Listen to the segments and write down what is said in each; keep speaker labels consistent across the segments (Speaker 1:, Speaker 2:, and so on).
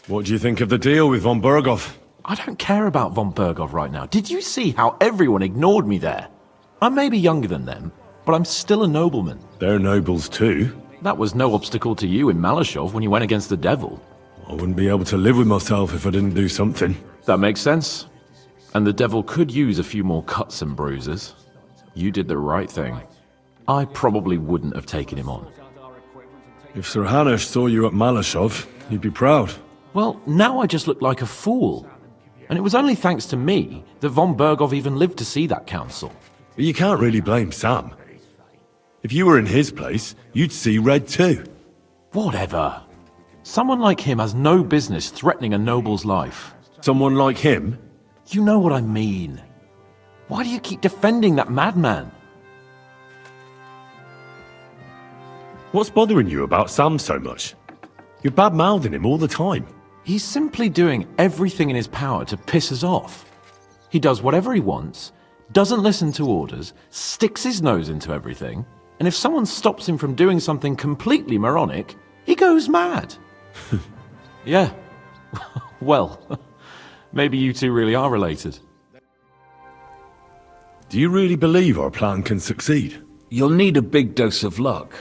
Speaker 1: What do you think of the deal with von Berghoff?
Speaker 2: I don't care about von Berghoff right now. Did you see how everyone ignored me there? I may be younger than them, but I'm still a nobleman.
Speaker 1: They're nobles too.
Speaker 2: That was no obstacle to you in Malashov when you went against the devil.
Speaker 1: I wouldn't be able to live with myself if I didn't do something.
Speaker 2: That makes sense. And the devil could use a few more cuts and bruises. You did the right thing. I probably wouldn't have taken him on.
Speaker 1: If Sir Hanush saw you at Malashov, he'd be proud.
Speaker 2: Well, now I just look like a fool. And it was only thanks to me that von Berghoff even lived to see that council.
Speaker 1: But you can't really blame Sam. If you were in his place, you'd see red too.
Speaker 2: Whatever. Someone like him has no business threatening a noble's life.
Speaker 1: Someone like him?
Speaker 2: You know what I mean. Why do you keep defending that madman?
Speaker 1: What's bothering you about Sam so much? You're bad-mouthing him all the time.
Speaker 2: He's simply doing everything in his power to piss us off. He does whatever he wants, doesn't listen to orders, sticks his nose into everything, and if someone stops him from doing something completely moronic, he goes mad. Yeah. Well, maybe you two really are related.
Speaker 1: Do you really believe our plan can succeed?
Speaker 3: You'll need a big dose of luck,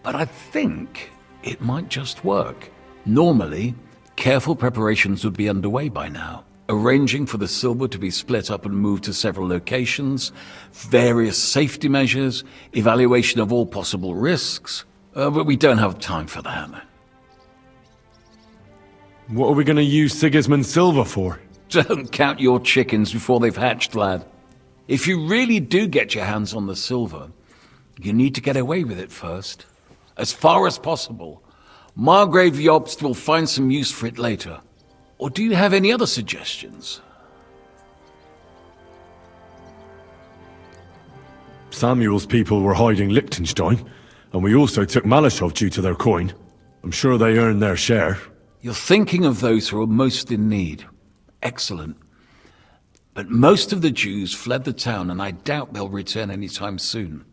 Speaker 3: but I think it might just work. Normally, careful preparations would be underway by now. Arranging for the silver to be split up and moved to several locations, various safety measures, evaluation of all possible risks. But we don't have time for that.
Speaker 1: What are we going to use Sigismund's silver for?
Speaker 3: Don't count your chickens before they've hatched, lad. If you really do get your hands on the silver, you need to get away with it first. As far as possible. Margrave Jobst will find some use for it later. Or do you have any other suggestions?
Speaker 1: Samuel's people were hiding Liechtenstein, and we also took Malashov due to their coin. I'm sure they earned their share.
Speaker 3: You're thinking of those who are most in need. Excellent. But most of the Jews fled the town, and I doubt they'll return anytime soon.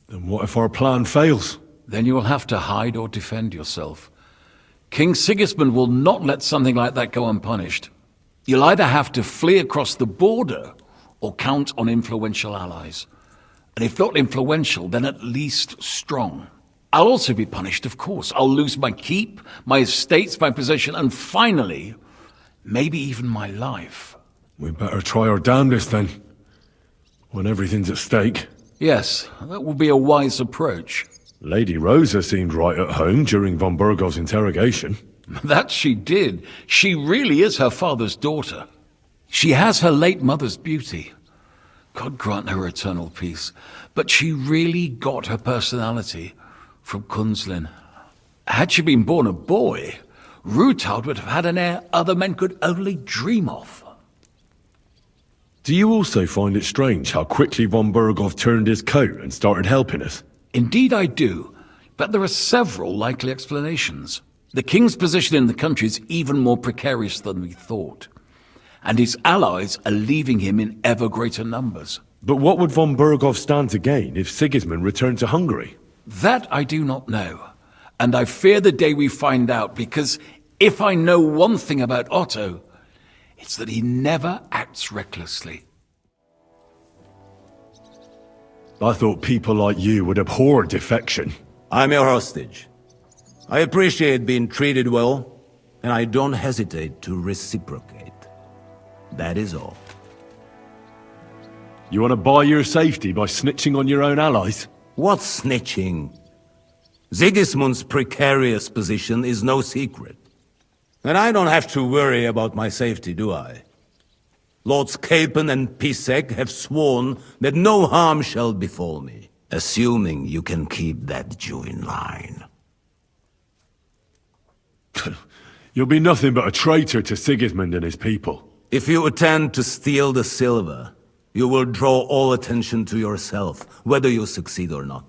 Speaker 1: Then what if our plan fails?
Speaker 3: Then you will have to hide or defend yourself. King Sigismund will not let something like that go unpunished. You'll either have to flee across the border or count on influential allies. And if not influential, then at least strong. I'll also be punished, of course. I'll lose my keep, my estates, my position, and finally, maybe even my life.
Speaker 1: We better try our damnedest then, when everything's at stake.
Speaker 3: Yes, that would be a wise approach.
Speaker 1: Lady Rosa seemed right at home during von Berghoff's interrogation.
Speaker 3: That she did. She really is her father's daughter. She has her late mother's beauty. God grant her eternal peace. But she really got her personality from Kunzlin. Had she been born a boy, Rutald would have had an heir other men could only dream of.
Speaker 1: Do you also find it strange how quickly von Berghoff turned his coat and started helping us?
Speaker 3: Indeed I do, but there are several likely explanations. The king's position in the country is even more precarious than we thought, and his allies are leaving him in ever greater numbers.
Speaker 1: But what would von Berghoff stand to gain if Sigismund returned to Hungary?
Speaker 3: That I do not know, and I fear the day we find out, because if I know one thing about Otto, it's that he never acts recklessly.
Speaker 1: I thought people like you would abhor defection.
Speaker 4: I'm your hostage. I appreciate being treated well, and I don't hesitate to reciprocate. That is all.
Speaker 1: You want to buy your safety by snitching on your own allies?
Speaker 4: What's snitching? Sigismund's precarious position is no secret. And I don't have to worry about my safety, do I? Lords Capon and Pisek have sworn that no harm shall befall me, assuming you can keep that Jew in line.
Speaker 1: You'll be nothing but a traitor to Sigismund and his people.
Speaker 4: If you attempt to steal the silver, you will draw all attention to yourself, whether you succeed or not.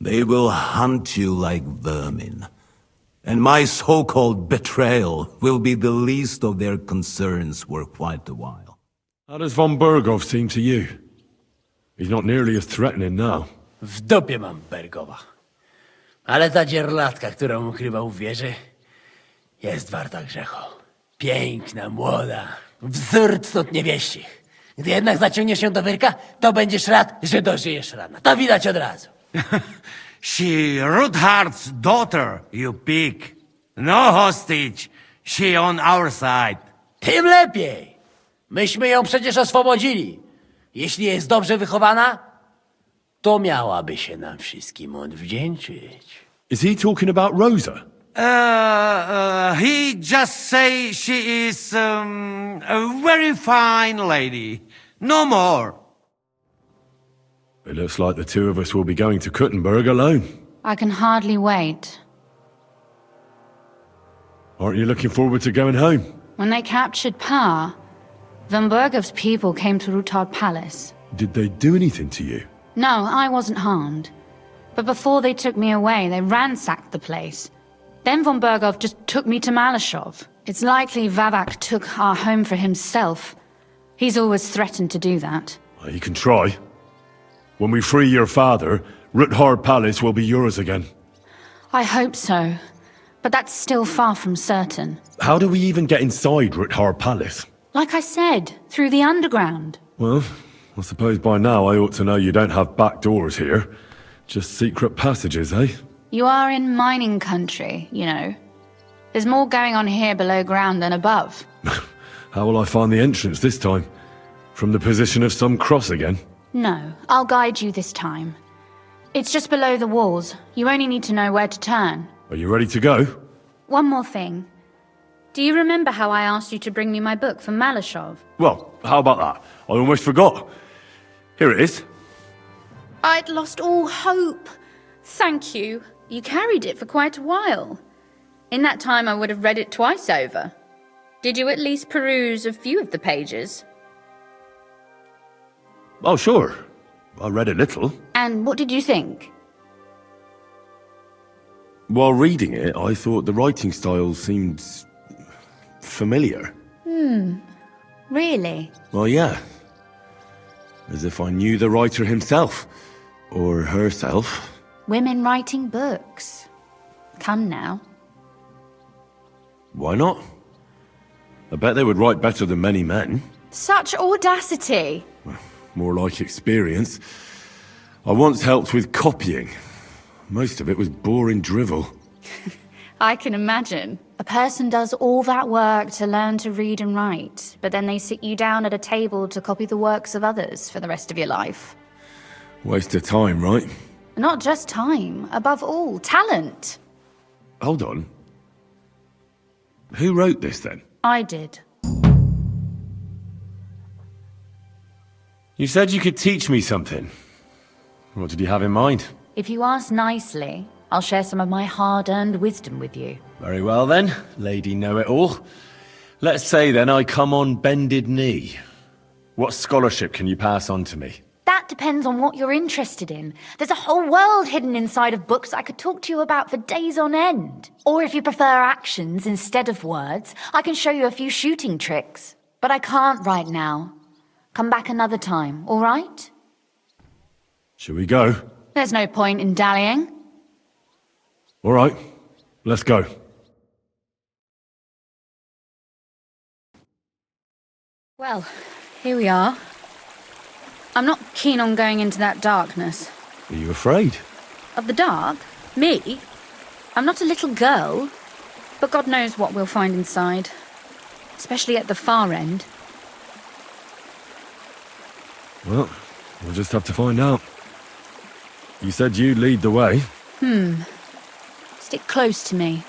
Speaker 4: They will hunt you like vermin. And my so-called betrayal will be the least of their concerns for quite a while.
Speaker 1: How does von Berghoff seem to you? He's not nearly as threatening now.
Speaker 5: W dupie mam Bergowa. Ale ta dzierlatka, którą ukrywał w wieży, jest warta grzechu. Piękna, młoda, wzór cnót niewieścich. Gdy jednak zaciągniesz ją do wyrka, to będziesz rad, że dożyjesz rana. To widać od razu.
Speaker 6: She Ruthard's daughter, you pig. No hostage. She on our side.
Speaker 5: Tym lepiej. Myśmy ją przecież oswobodzili. Jeśli jest dobrze wychowana, to miałaby się nam wszystkim odwdzięczyć.
Speaker 1: Is he talking about Rosa?
Speaker 6: He just say she is a very fine lady. No more.
Speaker 1: It looks like the two of us will be going to Kuttenberg alone.
Speaker 7: I can hardly wait.
Speaker 1: Aren't you looking forward to going home?
Speaker 7: When they captured Pa, Von Bergov's people came to Rutard Palace.
Speaker 1: Did they do anything to you?
Speaker 7: No, I wasn't harmed. But before they took me away, they ransacked the place. Then Von Bergov just took me to Malashov. It's likely Vavak took our home for himself. He's always threatened to do that.
Speaker 1: Well, you can try. When we free your father, Ruthard Palace will be yours again.
Speaker 7: I hope so. But that's still far from certain.
Speaker 1: How do we even get inside Ruthard Palace?
Speaker 7: Like I said, through the underground.
Speaker 1: Well, I suppose by now I ought to know you don't have back doors here. Just secret passages, eh?
Speaker 7: You are in mining country, you know. There's more going on here below ground than above.
Speaker 1: How will I find the entrance this time? From the position of some cross again?
Speaker 7: No, I'll guide you this time. It's just below the walls. You only need to know where to turn.
Speaker 1: Are you ready to go?
Speaker 7: One more thing. Do you remember how I asked you to bring me my book from Malashov?
Speaker 1: Well, how about that? I almost forgot. Here it is.
Speaker 7: I'd lost all hope. Thank you. You carried it for quite a while. In that time, I would have read it twice over. Did you at least peruse a few of the pages?
Speaker 1: Oh, sure. I read a little.
Speaker 7: And what did you think?
Speaker 1: While reading it, I thought the writing style seemed familiar.
Speaker 7: Really?
Speaker 1: Well, yeah. As if I knew the writer himself. Or herself.
Speaker 7: Women writing books. Come now.
Speaker 1: Why not? I bet they would write better than many men.
Speaker 7: Such audacity.
Speaker 1: More like experience. I once helped with copying. Most of it was boring drivel.
Speaker 7: I can imagine. A person does all that work to learn to read and write, but then they sit you down at a table to copy the works of others for the rest of your life.
Speaker 1: Waste of time, right?
Speaker 7: Not just time, above all, talent.
Speaker 1: Hold on. Who wrote this then?
Speaker 7: I did.
Speaker 1: You said you could teach me something. What did you have in mind?
Speaker 7: If you ask nicely, I'll share some of my hard-earned wisdom with you.
Speaker 1: Very well then, Lady Know-It-All. Let's say then I come on bended knee. What scholarship can you pass on to me?
Speaker 7: That depends on what you're interested in. There's a whole world hidden inside of books I could talk to you about for days on end. Or if you prefer actions instead of words, I can show you a few shooting tricks. But I can't right now. Come back another time, all right?
Speaker 1: Shall we go?
Speaker 7: There's no point in dallying.
Speaker 1: All right, let's go.
Speaker 7: Well, here we are. I'm not keen on going into that darkness.
Speaker 1: Are you afraid?
Speaker 7: Of the dark? Me? I'm not a little girl. But God knows what we'll find inside. Especially at the far end.
Speaker 1: Well, we'll just have to find out. You said you'd lead the way.
Speaker 7: Stick close to me.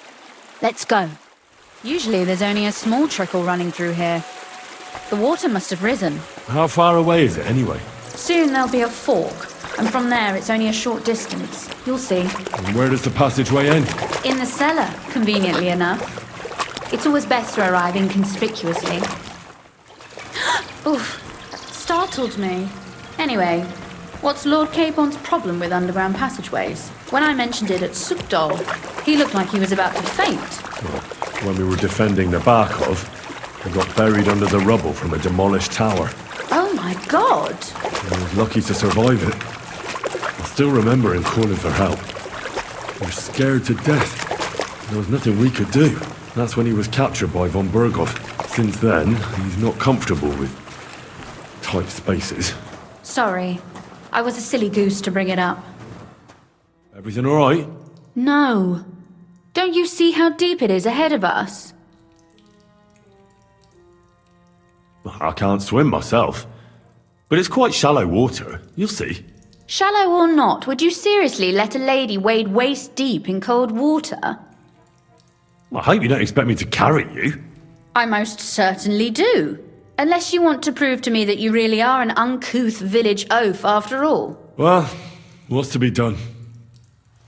Speaker 7: Let's go. Usually there's only a small trickle running through here. The water must have risen.
Speaker 1: How far away is it anyway?
Speaker 7: Soon there'll be a fork, and from there it's only a short distance. You'll see.
Speaker 1: And where does the passageway end?
Speaker 7: In the cellar, conveniently enough. It's always best to arrive inconspicuously. Oof, startled me. Anyway, what's Lord Capon's problem with underground passageways? When I mentioned it at Sukdol, he looked like he was about to faint.
Speaker 1: Well, when we were defending the Barkov, we got buried under the rubble from a demolished tower.
Speaker 7: Oh my God!
Speaker 1: I was lucky to survive it. I still remember him calling for help. They're scared to death. There was nothing we could do. That's when he was captured by von Berghoff. Since then, he's not comfortable with tight spaces.
Speaker 7: Sorry. I was a silly goose to bring it up.
Speaker 1: Everything all right?
Speaker 7: No. Don't you see how deep it is ahead of us?
Speaker 1: I can't swim myself. But it's quite shallow water. You'll see.
Speaker 7: Shallow or not, would you seriously let a lady wade waist deep in cold water?
Speaker 1: I hope you don't expect me to carry you.
Speaker 7: I most certainly do. Unless you want to prove to me that you really are an uncouth village oaf after all.
Speaker 1: Well, what's to be done?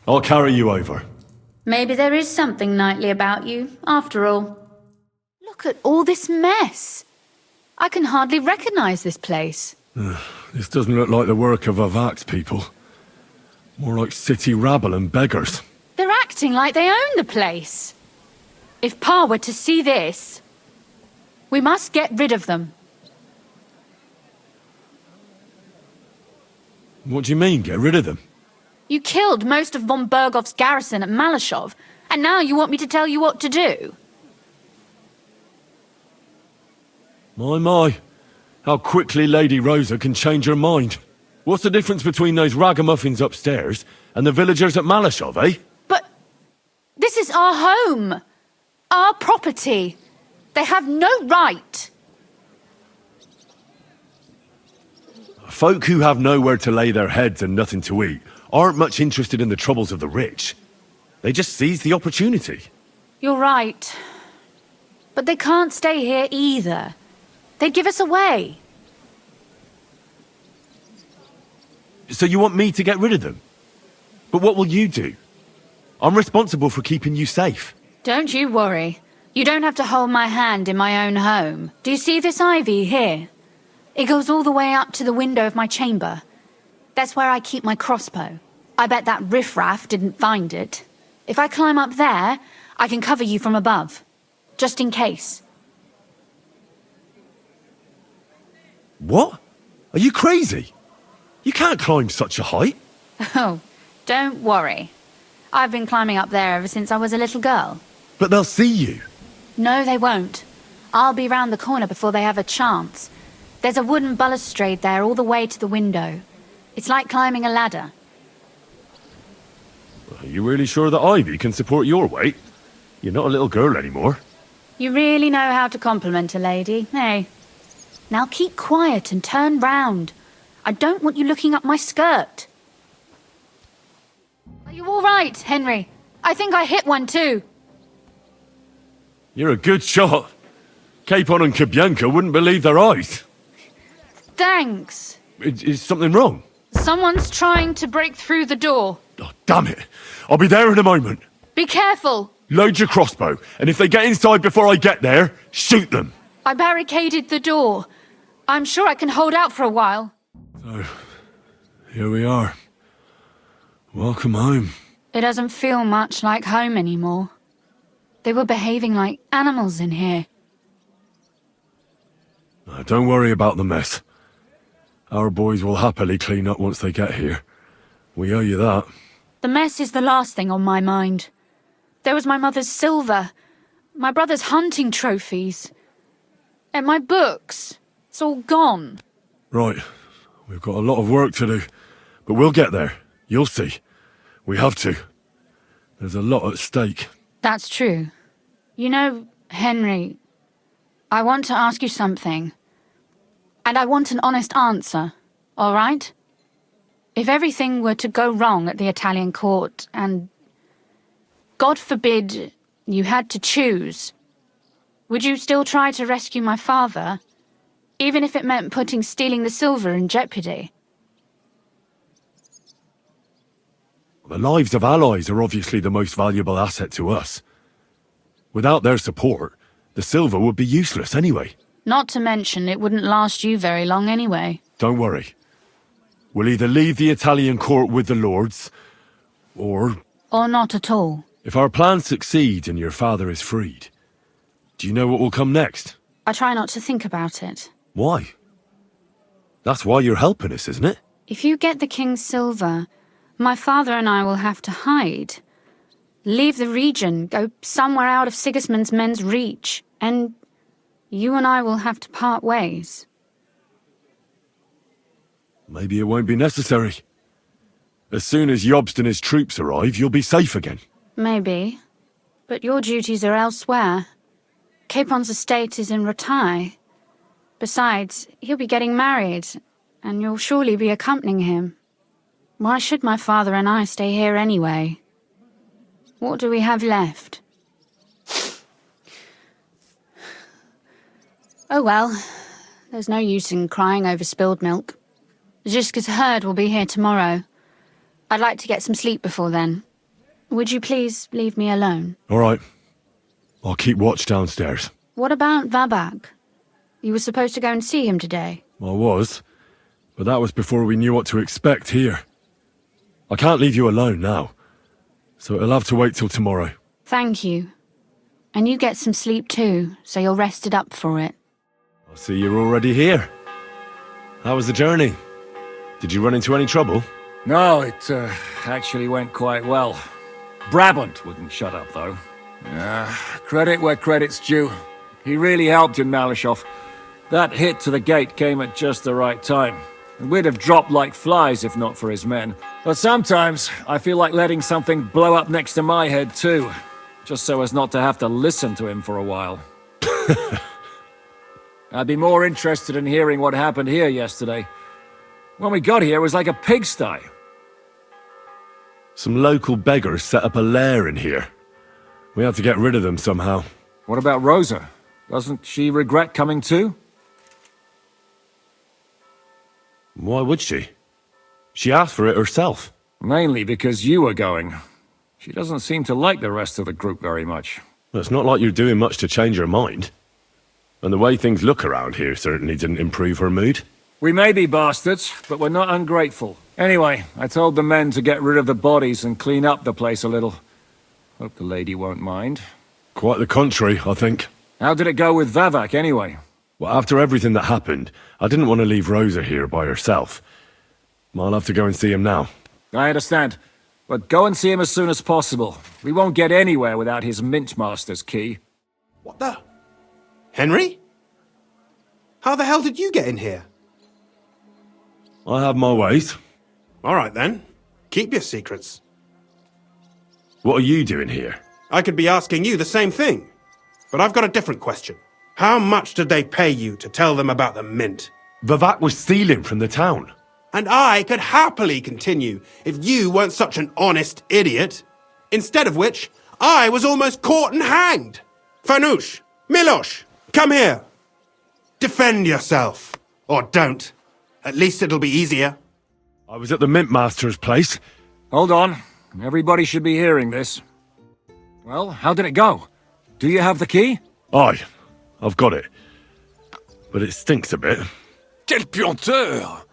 Speaker 1: I'll carry you over.
Speaker 7: Maybe there is something knightly about you, after all. Look at all this mess. I can hardly recognize this place.
Speaker 1: This doesn't look like the work of Avak's people. More like city rabble and beggars.
Speaker 7: They're acting like they own the place. If Pa were to see this, we must get rid of them.
Speaker 1: What do you mean, get rid of them?
Speaker 7: You killed most of von Berghoff's garrison at Malashov, and now you want me to tell you what to do?
Speaker 1: My. How quickly Lady Rosa can change her mind. What's the difference between those ragamuffins upstairs and the villagers at Malashov, eh?
Speaker 7: But this is our home. Our property. They have no right.
Speaker 1: Folk who have nowhere to lay their heads and nothing to eat aren't much interested in the troubles of the rich. They just seize the opportunity.
Speaker 7: You're right. But they can't stay here either. They'd give us away.
Speaker 1: So you want me to get rid of them? But what will you do? I'm responsible for keeping you safe.
Speaker 7: Don't you worry. You don't have to hold my hand in my own home. Do you see this ivy here? It goes all the way up to the window of my chamber. That's where I keep my crossbow. I bet that riffraff didn't find it. If I climb up there, I can cover you from above. Just in case.
Speaker 1: What? Are you crazy? You can't climb such a height.
Speaker 7: Oh, don't worry. I've been climbing up there ever since I was a little girl.
Speaker 1: But they'll see you.
Speaker 7: No, they won't. I'll be round the corner before they have a chance. There's a wooden balustrade there all the way to the window. It's like climbing a ladder.
Speaker 1: Are you really sure that Ivy can support your weight? You're not a little girl anymore.
Speaker 7: You really know how to compliment a lady, eh? Now keep quiet and turn round. I don't want you looking up my skirt. Are you all right, Henry? I think I hit one too.
Speaker 1: You're a good shot. Capon and Kabyanka wouldn't believe their eyes.
Speaker 7: Thanks.
Speaker 1: Is something wrong?
Speaker 7: Someone's trying to break through the door.
Speaker 1: Oh, damn it. I'll be there in a moment.
Speaker 7: Be careful.
Speaker 1: Load your crossbow, and if they get inside before I get there, shoot them.
Speaker 7: I barricaded the door. I'm sure I can hold out for a while.
Speaker 1: So, here we are. Welcome home.
Speaker 7: It doesn't feel much like home anymore. They were behaving like animals in here.
Speaker 1: Don't worry about the mess. Our boys will happily clean up once they get here. We owe you that.
Speaker 7: The mess is the last thing on my mind. There was my mother's silver, my brother's hunting trophies, and my books. It's all gone.
Speaker 1: Right. We've got a lot of work to do. But we'll get there. You'll see. We have to. There's a lot at stake.
Speaker 7: That's true. You know, Henry, I want to ask you something. And I want an honest answer, all right? If everything were to go wrong at the Italian court and, God forbid, you had to choose, would you still try to rescue my father, even if it meant putting stealing the silver in jeopardy?
Speaker 1: The lives of allies are obviously the most valuable asset to us. Without their support, the silver would be useless anyway.
Speaker 7: Not to mention it wouldn't last you very long anyway.
Speaker 1: Don't worry. We'll either leave the Italian court with the lords, or...
Speaker 7: Or not at all.
Speaker 1: If our plans succeed and your father is freed, do you know what will come next?
Speaker 7: I try not to think about it.
Speaker 1: Why? That's why you're helping us, isn't it?
Speaker 7: If you get the king's silver, my father and I will have to hide.
Speaker 8: Leave the region, go somewhere out of Sigismund's men's reach, and you and I will have to part ways.
Speaker 1: Maybe it won't be necessary. As soon as Jobst and his troops arrive, you'll be safe again.
Speaker 8: Maybe. But your duties are elsewhere. Capon's estate is in Ratai. Besides, he'll be getting married, and you'll surely be accompanying him. Why should my father and I stay here anyway? What do we have left? Oh well, there's no use in crying over spilled milk. Ziska's herd will be here tomorrow. I'd like to get some sleep before then. Would you please leave me alone?
Speaker 1: All right. I'll keep watch downstairs.
Speaker 8: What about Vabak? You were supposed to go and see him today.
Speaker 1: I was, but that was before we knew what to expect here. I can't leave you alone now, so it'll have to wait till tomorrow.
Speaker 8: Thank you. And you get some sleep too, so you're rested up for it.
Speaker 1: I see you're already here. How was the journey? Did you run into any trouble?
Speaker 9: No, it actually went quite well. Brabant wouldn't shut up, though. Credit where credit's due. He really helped in Malishov. That hit to the gate came at just the right time. And we'd have dropped like flies if not for his men. But sometimes, I feel like letting something blow up next to my head too. Just so as not to have to listen to him for a while. I'd be more interested in hearing what happened here yesterday. When we got here, it was like a pigsty.
Speaker 1: Some local beggars set up a lair in here. We had to get rid of them somehow.
Speaker 9: What about Rosa? Doesn't she regret coming too?
Speaker 1: Why would she? She asked for it herself.
Speaker 9: Mainly because you were going. She doesn't seem to like the rest of the group very much.
Speaker 1: Well, it's not like you're doing much to change her mind. And the way things look around here certainly didn't improve her mood.
Speaker 9: We may be bastards, but we're not ungrateful. Anyway, I told the men to get rid of the bodies and clean up the place a little. Hope the lady won't mind.
Speaker 1: Quite the contrary, I think.
Speaker 9: How did it go with Vavak, anyway?
Speaker 1: Well, after everything that happened, I didn't want to leave Rosa here by herself. I'll have to go and see him now.
Speaker 9: I understand. But go and see him as soon as possible. We won't get anywhere without his Mintmaster's key.
Speaker 10: What the? Henry? How the hell did you get in here?
Speaker 1: I have my ways.
Speaker 10: All right then. Keep your secrets.
Speaker 1: What are you doing here?
Speaker 10: I could be asking you the same thing. But I've got a different question. How much did they pay you to tell them about the mint?
Speaker 1: Vivak was stealing from the town.
Speaker 10: And I could happily continue if you weren't such an honest idiot. Instead of which, I was almost caught and hanged. Fanush, Milosh, come here. Defend yourself. Or don't. At least it'll be easier.
Speaker 1: I was at the Mint Master's place.
Speaker 9: Hold on. Everybody should be hearing this. Well, how did it go? Do you have the key?
Speaker 1: Aye, I've got it. But it stinks a bit.
Speaker 11: Quel puanteur!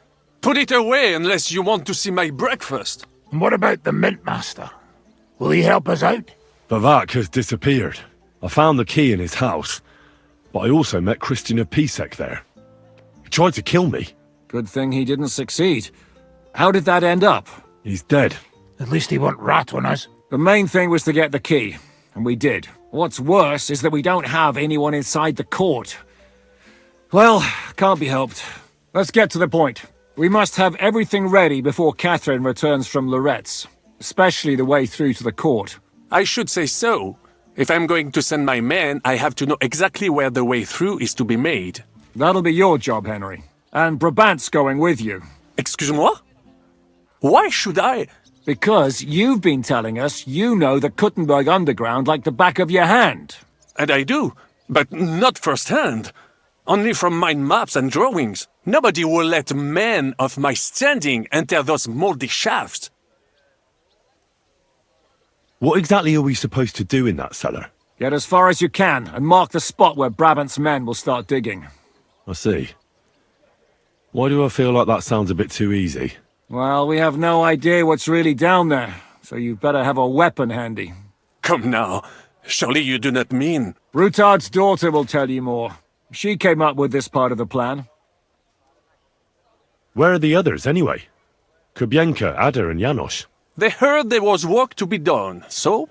Speaker 11: Put it away unless you want to see my breakfast.
Speaker 12: And what about the Mint Master? Will he help us out?
Speaker 1: Vivak has disappeared. I found the key in his house. But I also met Christian of Pisek there. He tried to kill me.
Speaker 9: Good thing he didn't succeed. How did that end up?
Speaker 1: He's dead.
Speaker 12: At least he won't rat on us.
Speaker 9: The main thing was to get the key, and we did. What's worse is that we don't have anyone inside the court. Well, can't be helped. Let's get to the point. We must have everything ready before Catherine returns from Loretz, especially the way through to the court.
Speaker 11: I should say so. If I'm going to send my men, I have to know exactly where the way through is to be made.
Speaker 9: That'll be your job, Henry. And Brabant's going with you.
Speaker 11: Excuse-moi? Why should I?
Speaker 9: Because you've been telling us you know the Kuttenberg underground like the back of your hand.
Speaker 11: And I do, but not firsthand. Only from mind maps and drawings. Nobody will let men of my standing enter those moldy shafts.
Speaker 1: What exactly are we supposed to do in that cellar?
Speaker 9: Get as far as you can and mark the spot where Brabant's men will start digging.
Speaker 1: I see. Why do I feel like that sounds a bit too easy?
Speaker 9: Well, we have no idea what's really down there, so you better have a weapon handy.
Speaker 11: Come now. Surely you do not mean...
Speaker 9: Rutard's daughter will tell you more. She came up with this part of the plan.
Speaker 1: Where are the others, anyway? Kubienka, Ada, and Janosch.
Speaker 11: They heard there was work to be done, so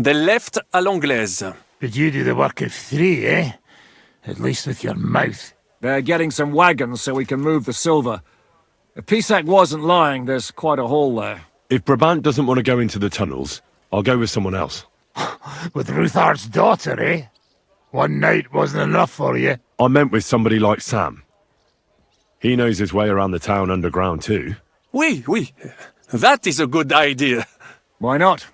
Speaker 11: They left à l'anglaise.
Speaker 12: But you do the work of 3, eh? At least with your mouth.
Speaker 9: They're getting some wagons so we can move the silver. If Pisak wasn't lying, there's quite a hole there.
Speaker 1: If Brabant doesn't want to go into the tunnels, I'll go with someone else.
Speaker 12: With Ruthard's daughter, eh? One night wasn't enough for you.
Speaker 1: I meant with somebody like Sam. He knows his way around the town underground too.
Speaker 11: Oui. That is a good idea.
Speaker 9: Why not?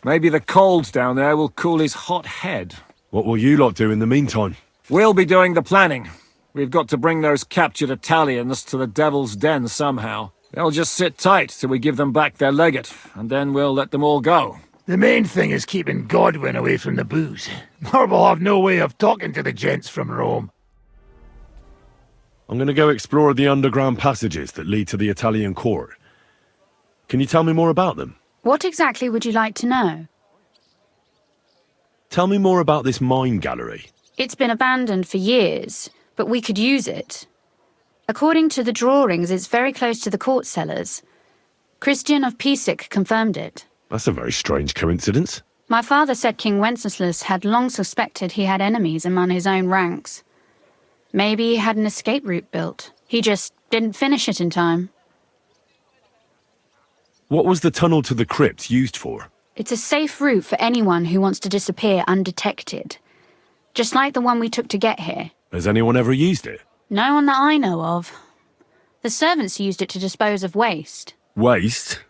Speaker 9: Maybe the cold down there will cool his hot head.
Speaker 1: What will you lot do in the meantime?
Speaker 9: We'll be doing the planning. We've got to bring those captured Italians to the Devil's Den somehow. They'll just sit tight till we give them back their legate, and then we'll let them all go.
Speaker 12: The main thing is keeping Godwin away from the booze. Or we'll have no way of talking to the gents from Rome.
Speaker 1: I'm going to go explore the underground passages that lead to the Italian court. Can you tell me more about them?
Speaker 8: What exactly would you like to know?
Speaker 1: Tell me more about this mine gallery.
Speaker 8: It's been abandoned for years, but we could use it. According to the drawings, it's very close to the court cellars. Christian of Pisak confirmed it.
Speaker 1: That's a very strange coincidence.
Speaker 8: My father said King Wenceslas had long suspected he had enemies among his own ranks. Maybe he had an escape route built. He just didn't finish it in time.
Speaker 1: What was the tunnel to the crypt used for?
Speaker 8: It's a safe route for anyone who wants to disappear undetected. Just like the one we took to get here.
Speaker 1: Has anyone ever used it?
Speaker 8: No one that I know of. The servants used it to dispose of waste.
Speaker 1: Waste?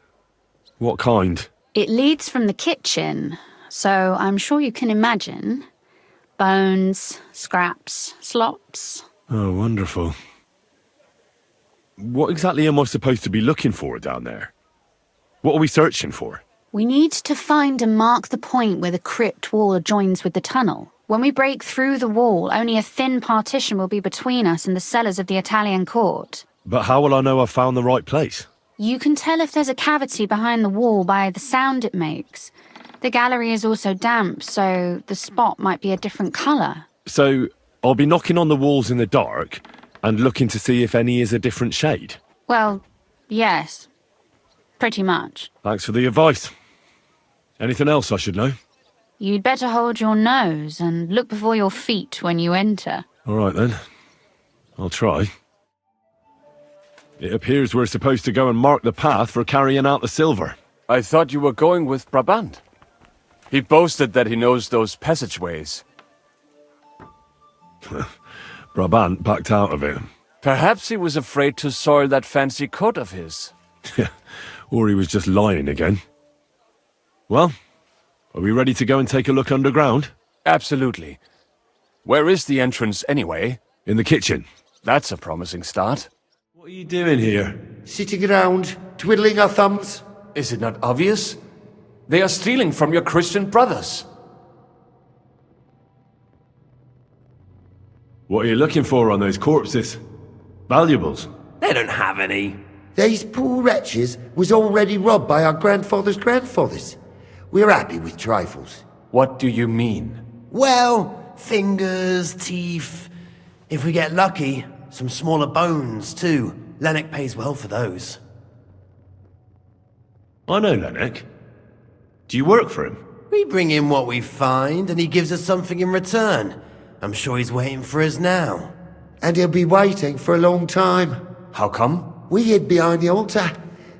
Speaker 1: What kind?
Speaker 8: It leads from the kitchen, so I'm sure you can imagine. Bones, scraps, slops.
Speaker 1: Oh, wonderful. What exactly am I supposed to be looking for down there? What are we searching for?
Speaker 8: We need to find and mark the point where the crypt wall joins with the tunnel. When we break through the wall, only a thin partition will be between us and the cellars of the Italian court.
Speaker 1: But how will I know I've found the right place?
Speaker 8: You can tell if there's a cavity behind the wall by the sound it makes. The gallery is also damp, so the spot might be a different colour.
Speaker 1: So, I'll be knocking on the walls in the dark and looking to see if any is a different shade?
Speaker 8: Well, yes. Pretty much.
Speaker 1: Thanks for the advice. Anything else I should know?
Speaker 8: You'd better hold your nose and look before your feet when you enter.
Speaker 1: All right then. I'll try. It appears we're supposed to go and mark the path for carrying out the silver.
Speaker 13: I thought you were going with Brabant. He boasted that he knows those passageways.
Speaker 1: Brabant backed out of it.
Speaker 13: Perhaps he was afraid to soil that fancy coat of his.
Speaker 1: Or he was just lying again. Well, are we ready to go and take a look underground?
Speaker 13: Absolutely. Where is the entrance anyway?
Speaker 1: In the kitchen.
Speaker 13: That's a promising start.
Speaker 1: What are you doing here?
Speaker 14: Sitting around, twiddling our thumbs.
Speaker 13: Is it not obvious? They are stealing from your Christian brothers.
Speaker 1: What are you looking for on those corpses? Valuables?
Speaker 5: They don't have any.
Speaker 14: These poor wretches was already robbed by our grandfather's grandfathers. We're happy with trifles.
Speaker 13: What do you mean?
Speaker 5: Well, fingers, teeth. If we get lucky, some smaller bones too. Lennox pays well for those.
Speaker 1: I know Lennox. Do you work for him?
Speaker 5: We bring in what we find, and he gives us something in return. I'm sure he's waiting for us now.
Speaker 14: And he'll be waiting for a long time.
Speaker 13: How come?
Speaker 14: We hid behind the altar.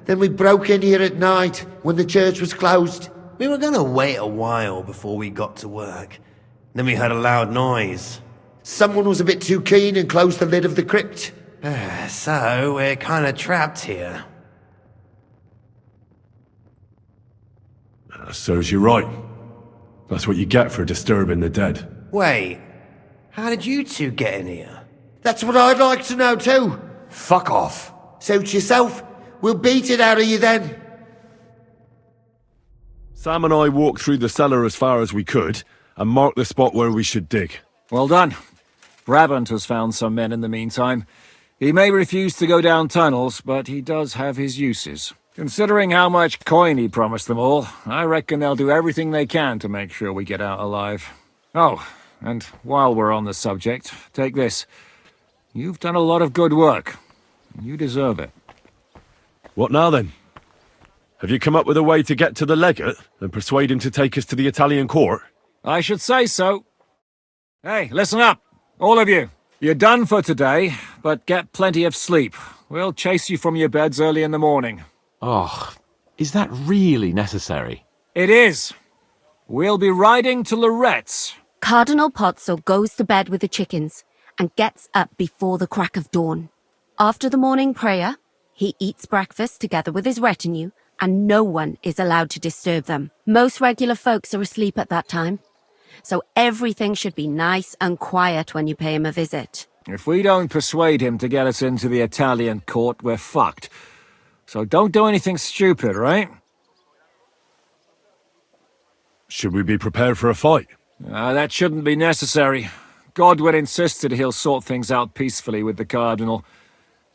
Speaker 14: Then we broke in here at night, when the church was closed.
Speaker 5: We were gonna wait a while before we got to work. Then we heard a loud noise.
Speaker 14: Someone was a bit too keen and closed the lid of the crypt.
Speaker 5: So, we're kinda trapped here.
Speaker 1: Serves you right. That's what you get for disturbing the dead.
Speaker 5: Wait, how did you two get in here?
Speaker 14: That's what I'd like to know too.
Speaker 13: Fuck off.
Speaker 14: Suit yourself. We'll beat it out of you then.
Speaker 1: Sam and I walked through the cellar as far as we could and marked the spot where we should dig.
Speaker 9: Well done. Brabant has found some men in the meantime. He may refuse to go down tunnels, but he does have his uses. Considering how much coin he promised them all, I reckon they'll do everything they can to make sure we get out alive. Oh, and while we're on the subject, take this. You've done a lot of good work. You deserve it.
Speaker 1: What now then? Have you come up with a way to get to the legate and persuade him to take us to the Italian court?
Speaker 9: I should say so. Hey, listen up, all of you. You're done for today, but get plenty of sleep. We'll chase you from your beds early in the morning.
Speaker 2: Oh, is that really necessary?
Speaker 9: It is. We'll be riding to Loretz.
Speaker 15: Cardinal Pozzo goes to bed with the chickens and gets up before the crack of dawn. After the morning prayer, he eats breakfast together with his retinue, and no one is allowed to disturb them. Most regular folks are asleep at that time, so everything should be nice and quiet when you pay him a visit.
Speaker 9: If we don't persuade him to get us into the Italian court, we're fucked. So don't do anything stupid, right?
Speaker 1: Should we be prepared for a fight?
Speaker 9: That shouldn't be necessary. Godwin insisted he'll sort things out peacefully with the Cardinal,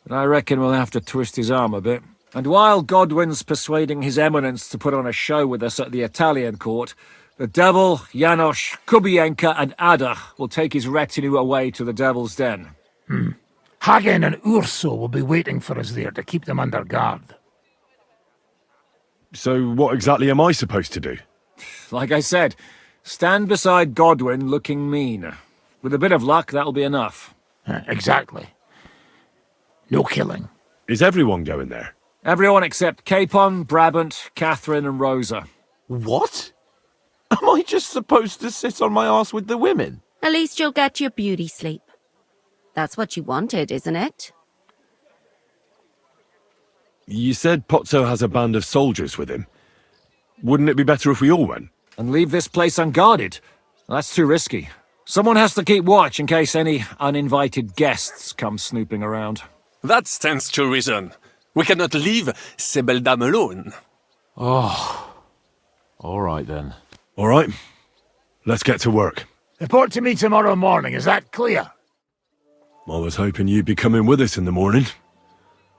Speaker 9: but I reckon we'll have to twist his arm a bit. And while Godwin's persuading His Eminence to put on a show with us at the Italian court, the Devil, Janosch, Kubienka and Ada will take his retinue away to the Devil's Den.
Speaker 12: Hagen and Urso will be waiting for us there to keep them under guard.
Speaker 1: So what exactly am I supposed to do?
Speaker 9: Like I said, stand beside Godwin looking mean. With a bit of luck, that'll be enough.
Speaker 12: Exactly. No killing.
Speaker 1: Is everyone going there?
Speaker 9: Everyone except Capon, Brabant, Catherine and Rosa.
Speaker 2: What? Am I just supposed to sit on my arse with the women?
Speaker 15: At least you'll get your beauty sleep. That's what you wanted, isn't it?
Speaker 1: You said Pozzo has a band of soldiers with him. Wouldn't it be better if we all went?
Speaker 9: And leave this place unguarded? That's too risky. Someone has to keep watch in case any uninvited guests come snooping around.
Speaker 11: That stands to reason. We cannot leave ces belles dames alone.
Speaker 2: Oh. All right, then.
Speaker 1: All right. Let's get to work.
Speaker 12: Report to me tomorrow morning, is that clear?
Speaker 1: I was hoping you'd be coming with us in the morning.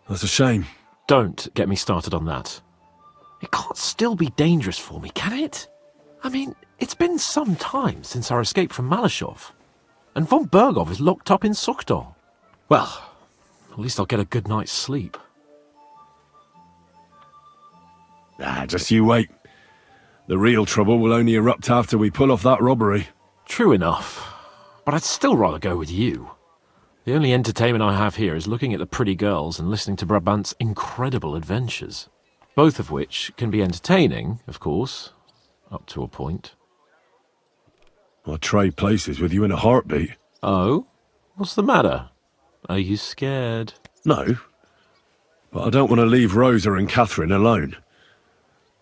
Speaker 1: That's a shame.
Speaker 2: Don't get me started on that. It can't still be dangerous for me, can it? I mean, it's been some time since our escape from Malashov. And von Bergov is locked up in Sukhdol. Well, at least I'll get a good night's sleep.
Speaker 1: Just you wait. The real trouble will only erupt after we pull off that robbery.
Speaker 2: True enough. But I'd still rather go with you. The only entertainment I have here is looking at the pretty girls and listening to Brabant's incredible adventures. Both of which can be entertaining, of course, up to a point.
Speaker 1: I'd trade places with you in a heartbeat.
Speaker 2: Oh? What's the matter? Are you scared?
Speaker 1: No. But I don't want to leave Rosa and Catherine alone.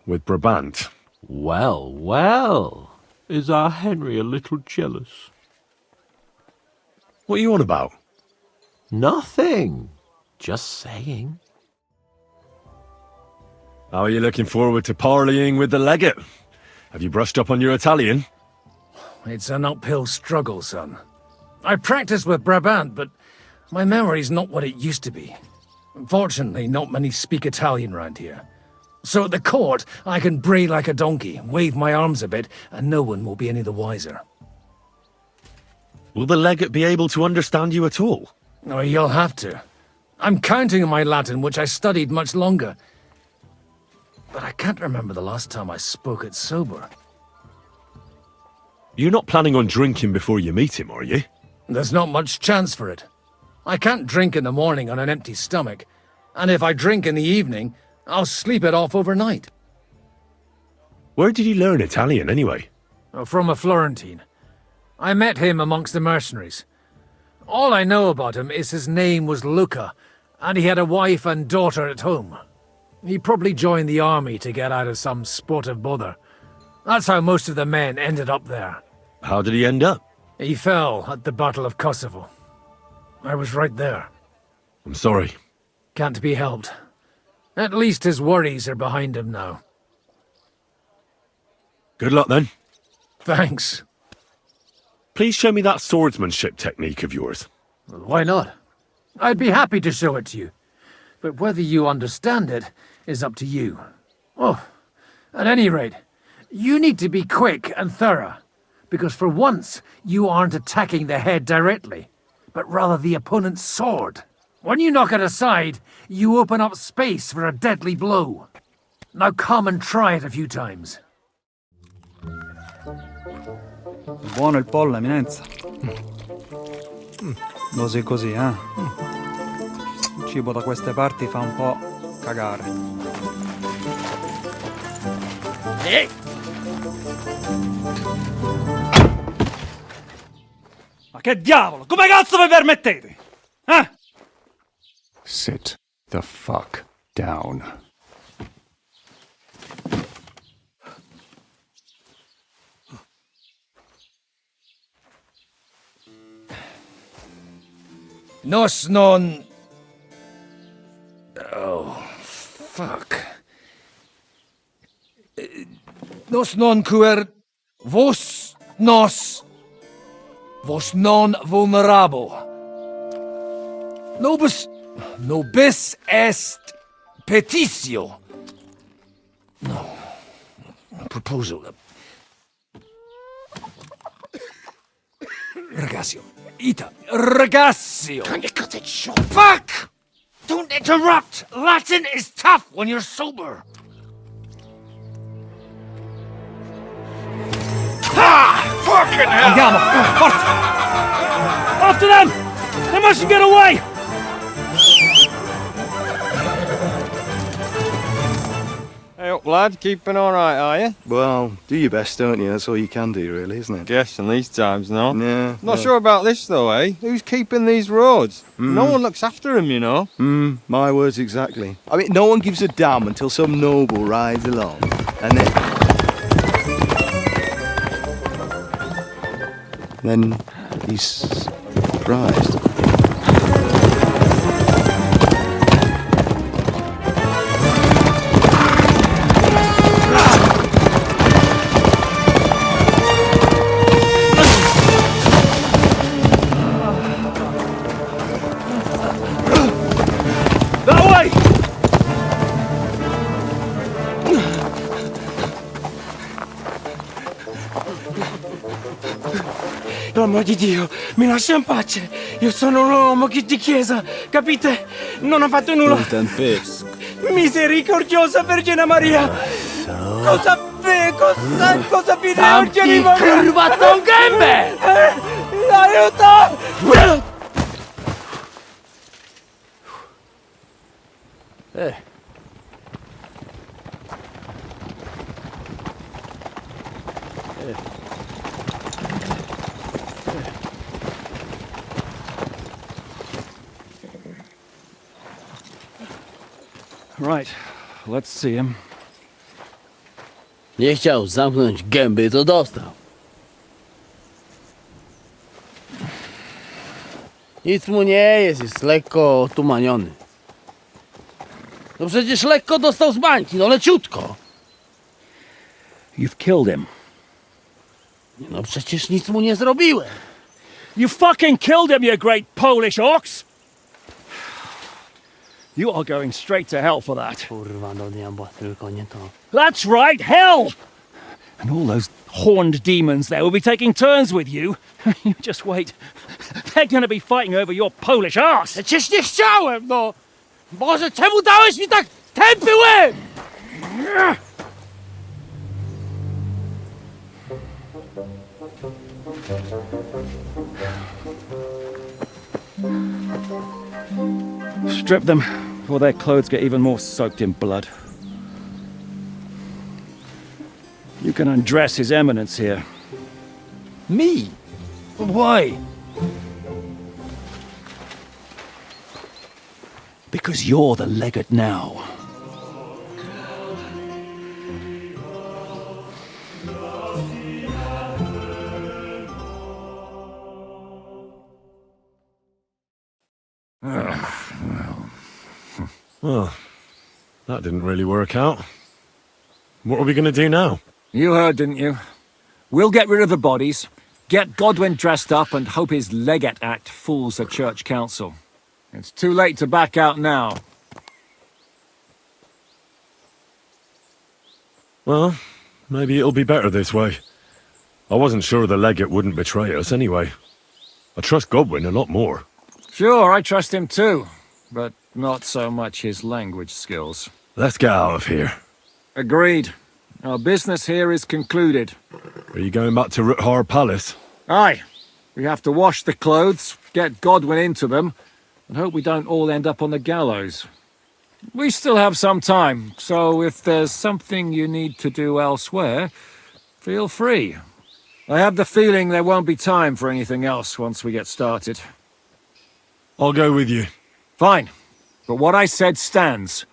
Speaker 1: With Brabant.
Speaker 2: Well, well. Is our Henry a little jealous?
Speaker 1: What are you on about?
Speaker 2: Nothing. Just saying.
Speaker 1: How are you looking forward to parleying with the legate? Have you brushed up on your Italian?
Speaker 16: It's an uphill struggle, son. I practiced with Brabant, but my memory's not what it used to be. Fortunately, not many speak Italian round here. So at the court, I can bray like a donkey, wave my arms a bit, and no one will be any the wiser.
Speaker 1: Will the legate be able to understand you at all?
Speaker 16: Oh, you'll have to. I'm counting on my Latin, which I studied much longer. But I can't remember the last time I spoke it sober.
Speaker 1: You're not planning on drinking before you meet him, are you?
Speaker 16: There's not much chance for it. I can't drink in the morning on an empty stomach, and if I drink in the evening, I'll sleep it off overnight.
Speaker 1: Where did you learn Italian, anyway?
Speaker 16: From a Florentine. I met him amongst the mercenaries. All I know about him is his name was Luca, and he had a wife and daughter at home. He probably joined the army to get out of some sportive bother. That's how most of the men ended up there.
Speaker 1: How did he end up?
Speaker 16: He fell at the Battle of Kosovo. I was right there.
Speaker 1: I'm sorry.
Speaker 16: Can't be helped. At least his worries are behind him now.
Speaker 1: Good luck, then.
Speaker 16: Thanks.
Speaker 1: Please show me that swordsmanship technique of yours.
Speaker 16: Why not? I'd be happy to show it to you. But whether you understand it is up to you. Oh, at any rate, you need to be quick and thorough. Because for once, you aren't attacking the head directly, but rather the opponent's sword. When you knock it aside, you open up space for a deadly blow. Now come and try it a few times.
Speaker 17: Buono il pollo, eminenza. Così così, eh? Il cibo da queste parti fa un po' cagare.
Speaker 12: Ehi!
Speaker 17: Ma che diavolo? Come cazzo vi permettete? Eh?
Speaker 13: Sit the fuck down.
Speaker 12: Nos non... Oh, fuck. Nos non cuer... Vos nos... Vos non vulnerabo. Nobis est petitio. No. Proposal. Ragazio. Ita. Ragazio. Can you cut it short? Fuck! Don't interrupt! Latin is tough when you're sober.
Speaker 17: Ah! Fucking hell! Andiamo! Forza! After them! They mustn't get away!
Speaker 18: Hey up, lad. Keeping all right, are you?
Speaker 19: Well, do your best, don't you? That's all you can do, really, isn't it?
Speaker 18: Guess in these times, no?
Speaker 19: Yeah.
Speaker 18: Not sure about this, though, eh? Who's keeping these roads? No one looks after them, you know.
Speaker 19: My words exactly. I mean, no one gives a damn until some noble rides along, and then he's surprised.
Speaker 20: L'uomo di Dio, mi lascia in pace. Io sono un uomo di chiesa, capite? Non ho fatto nulla. Misericordiosa Vergine Maria. Cosa fide oggi di Maria?
Speaker 12: Curvato gambe!
Speaker 20: Aiuto!
Speaker 17: Right, let's see him.
Speaker 5: Nie chciał zamknąć gęby, to dostał. Nic mu nie jest lekko otumaniony. No przecież lekko dostał z bańki, no leciutko.
Speaker 17: You've killed him.
Speaker 5: No przecież nic mu nie zrobiłem.
Speaker 17: You fucking killed him, you great Polish ox! You are going straight to hell for that.
Speaker 5: Kurwa, do diabła, tylko nie to.
Speaker 17: That's right, hell! And all those horned demons there will be taking turns with you. You just wait. They're gonna be fighting over your Polish ass.
Speaker 12: Przecież nie chciałem, no! Boże, czemu dałeś mi tak tępy łeb?
Speaker 17: Strip them before their clothes get even more soaked in blood. You can undress His Eminence here.
Speaker 12: Me? Why?
Speaker 17: Because you're the legate now.
Speaker 1: Well, that didn't really work out. What are we going to do now?
Speaker 9: You heard, didn't you? We'll get rid of the bodies, get Godwin dressed up, and hope his Legate Act fools the Church Council. It's too late to back out now.
Speaker 1: Well, maybe it'll be better this way. I wasn't sure the legate wouldn't betray us anyway. I trust Godwin a lot more.
Speaker 9: Sure, I trust him too, but not so much his language skills.
Speaker 1: Let's get out of here.
Speaker 9: Agreed. Our business here is concluded.
Speaker 1: Are you going back to Ruthar Palace?
Speaker 9: Aye. We have to wash the clothes, get Godwin into them, and hope we don't all end up on the gallows. We still have some time, so if there's something you need to do elsewhere, feel free. I have the feeling there won't be time for anything else once we get started.
Speaker 1: I'll go with you.
Speaker 9: Fine. But what I said stands.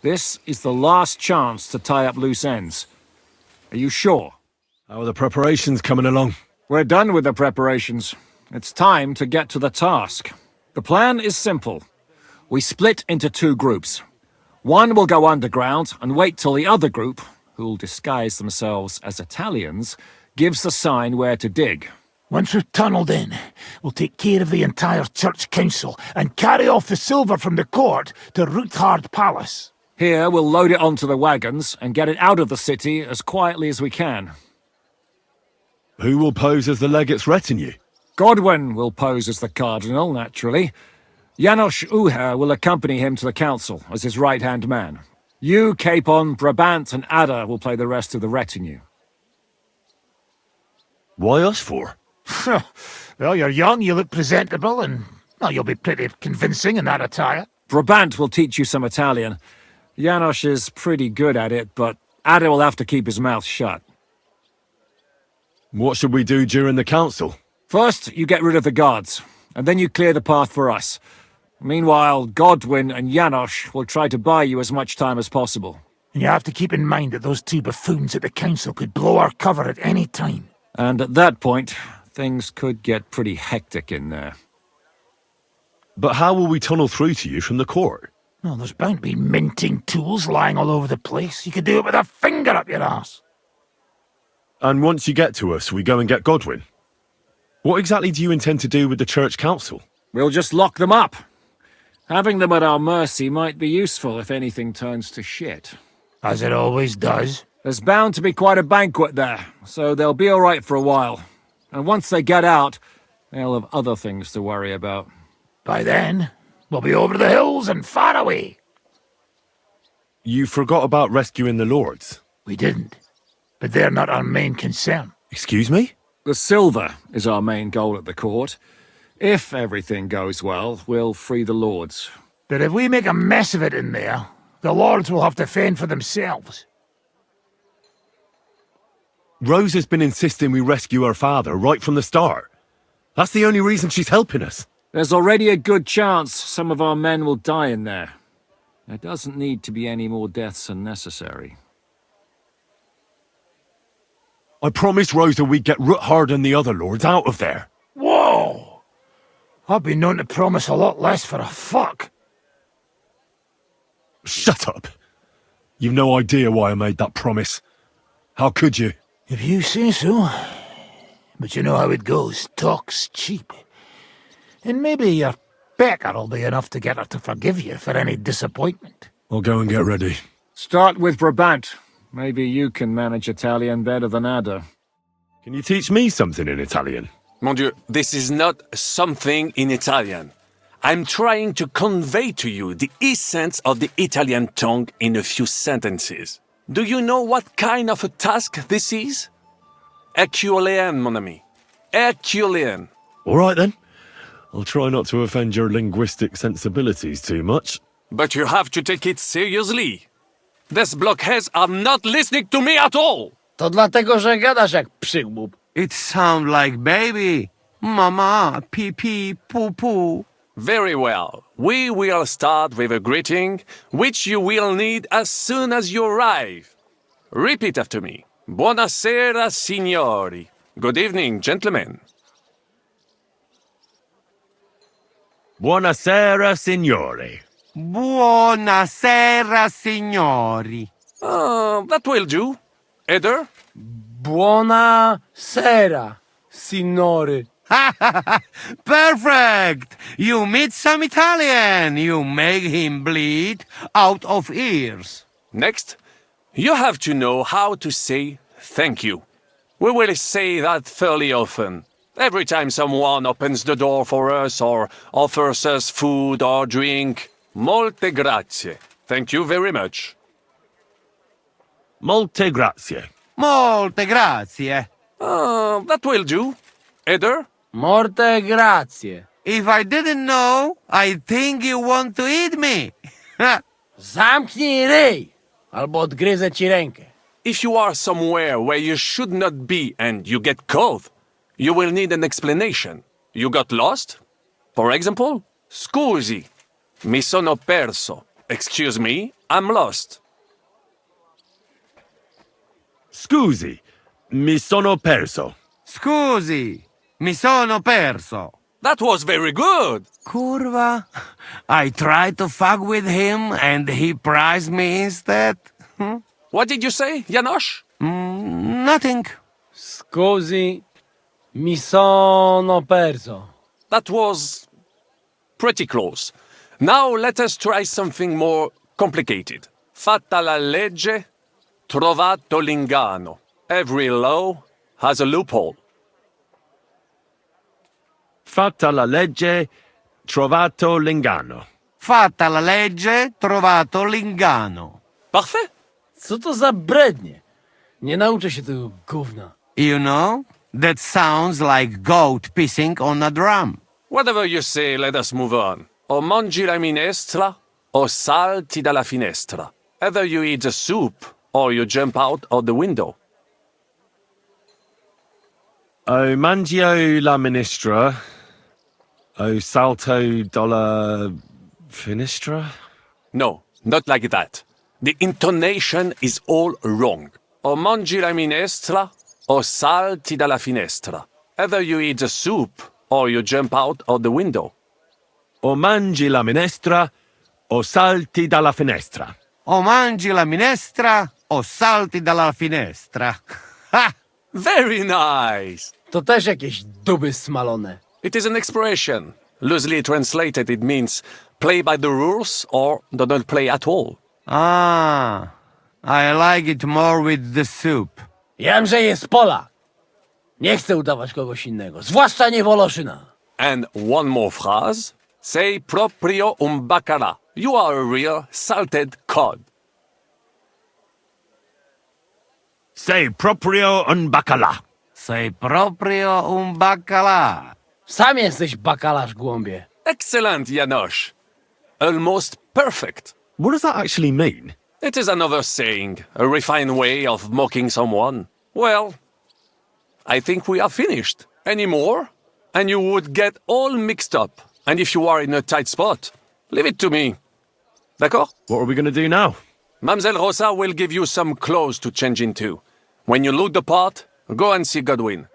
Speaker 9: This is the last chance to tie up loose ends. Are you sure?
Speaker 1: How are the preparations coming along?
Speaker 9: We're done with the preparations. It's time to get to the task. The plan is simple. We split into 2 groups. One will go underground and wait till the other group, who'll disguise themselves as Italians, gives the sign where to dig.
Speaker 12: Once we've tunneled in, we'll take care of the entire church council and carry off the silver from the court to Ruthard Palace.
Speaker 9: Here, we'll load it onto the wagons and get it out of the city as quietly as we can.
Speaker 1: Who will pose as the legate's retinue?
Speaker 9: Godwin will pose as the cardinal, naturally. Janos Uher will accompany him to the council as his right-hand man. You, Capon, Brabant and Ada will play the rest of the retinue.
Speaker 1: Why us for?
Speaker 12: Well, you're young, you look presentable, and well, you'll be pretty convincing in that attire.
Speaker 9: Brabant will teach you some Italian. Janos is pretty good at it, but Ada will have to keep his mouth shut.
Speaker 1: What should we do during the council?
Speaker 9: First, you get rid of the guards, and then you clear the path for us. Meanwhile, Godwin and Janos will try to buy you as much time as possible.
Speaker 12: And you have to keep in mind that those 2 buffoons at the council could blow our cover at any time.
Speaker 9: And at that point, things could get pretty hectic in there.
Speaker 1: But how will we tunnel through to you from the court?
Speaker 12: Well, there's bound to be minting tools lying all over the place. You could do it with a finger up your ass.
Speaker 1: And once you get to us, we go and get Godwin. What exactly do you intend to do with the church council?
Speaker 9: We'll just lock them up. Having them at our mercy might be useful if anything turns to shit.
Speaker 12: As it always does.
Speaker 9: There's bound to be quite a banquet there, so they'll be all right for a while. And once they get out, they'll have other things to worry about.
Speaker 12: By then, we'll be over the hills and far away.
Speaker 1: You forgot about rescuing the lords.
Speaker 12: We didn't. But they're not our main concern.
Speaker 1: Excuse me?
Speaker 9: The silver is our main goal at the court. If everything goes well, we'll free the lords.
Speaker 12: But if we make a mess of it in there, the lords will have to fend for themselves.
Speaker 1: Rose has been insisting we rescue her father right from the start. That's the only reason she's helping us.
Speaker 9: There's already a good chance some of our men will die in there. There doesn't need to be any more deaths than necessary.
Speaker 1: I promised Rosa we'd get Ruthard and the other lords out of there.
Speaker 12: Whoa! I've been known to promise a lot less for a fuck.
Speaker 1: Shut up. You've no idea why I made that promise. How could you?
Speaker 12: If you say so. But you know how it goes. Talk's cheap. And maybe your pecker'll be enough to get her to forgive you for any disappointment.
Speaker 1: I'll go and get ready.
Speaker 9: Start with Brabant. Maybe you can manage Italian better than Ada.
Speaker 1: Can you teach me something in Italian?
Speaker 11: Mon Dieu, this is not something in Italian. I'm trying to convey to you the essence of the Italian tongue in a few sentences. Do you know what kind of a task this is? Herculean, mon ami. Herculean.
Speaker 1: All right, then. I'll try not to offend your linguistic sensibilities too much.
Speaker 11: But you have to take it seriously. These blockheads are not listening to me at all.
Speaker 5: To dlatego, że gadasz jak przygłup.
Speaker 6: It sounds like baby. Mama, pee pee, poo poo.
Speaker 11: Very well. We will start with a greeting, which you will need as soon as you arrive. Repeat after me. Buonasera, signori. Good evening, gentlemen.
Speaker 1: Buonasera, signori.
Speaker 6: Buonasera, signori.
Speaker 11: That will do. Eder?
Speaker 20: Buonasera, signore.
Speaker 6: Perfect! You meet some Italian. You make him bleed out of ears.
Speaker 11: Next, you have to know how to say thank you. We will say that fairly often. Every time someone opens the door for us or offers us food or drink. Molte grazie. Thank you very much.
Speaker 4: Molte grazie.
Speaker 6: Molte grazie.
Speaker 11: That will do. Eder?
Speaker 5: Morte grazie.
Speaker 6: If I didn't know, I think you want to eat me.
Speaker 5: Zamknij ryj, albo odgryzę ci rękę.
Speaker 11: If you are somewhere where you should not be and you get caught, you will need an explanation. You got lost? For example, scusi, mi sono perso. Excuse me, I'm lost.
Speaker 4: Scusi, mi sono perso.
Speaker 6: Scusi, mi sono perso.
Speaker 11: That was very good.
Speaker 6: Kurwa. I tried to fuck with him and he prized me instead.
Speaker 11: What did you say, Janosch?
Speaker 6: Nothing.
Speaker 5: Scusi, mi sono perso.
Speaker 11: That was pretty close. Now let us try something more complicated. Fatta la legge, trovato l'ingano. Every law has a loophole.
Speaker 4: Fatta la legge, trovato l'ingano.
Speaker 6: Fatta la legge, trovato l'ingano.
Speaker 11: Parfait.
Speaker 5: Co to za brednie? Nie nauczę się tego gówna.
Speaker 6: You know, that sounds like goat pissing on a drum.
Speaker 11: Whatever you say, let us move on. O mangi la minestra, o salti dalla finestra. Either you eat the soup, or you jump out of the window.
Speaker 4: O mangio la ministra, o salto dalla finestra?
Speaker 11: No, not like that. The intonation is all wrong. O mangi la minestra, o salti dalla finestra. Either you eat the soup, or you jump out of the window.
Speaker 4: O mangi la minestra, o salti dalla finestra.
Speaker 6: O mangi la minestra, o salti dalla finestra. Ha!
Speaker 11: Very nice!
Speaker 5: To też jakieś duby smalone.
Speaker 11: It is an expression. Loosely translated, it means play by the rules or do not play at all.
Speaker 6: Ah, I like it more with the soup.
Speaker 5: Jamże jest Polak. Nie chcę udawać kogoś innego, zwłaszcza nie Woloszyna.
Speaker 11: And one more phrase. Sei proprio un bacala. You are a real salted cod.
Speaker 4: Sei proprio un bacala.
Speaker 6: Sei proprio un bacala.
Speaker 5: Sam jesteś bakalarz, głąbie.
Speaker 11: Excellent, Janosch. Almost perfect.
Speaker 4: What does that actually mean?
Speaker 11: It is another saying, a refined way of mocking someone. Well, I think we are finished. Any more? And you would get all mixed up. And if you are in a tight spot, leave it to me. D'accord?
Speaker 4: What are we going to do now?
Speaker 11: Mamselle Rosa will give you some clothes to change into. When you look the part, go and see Godwin.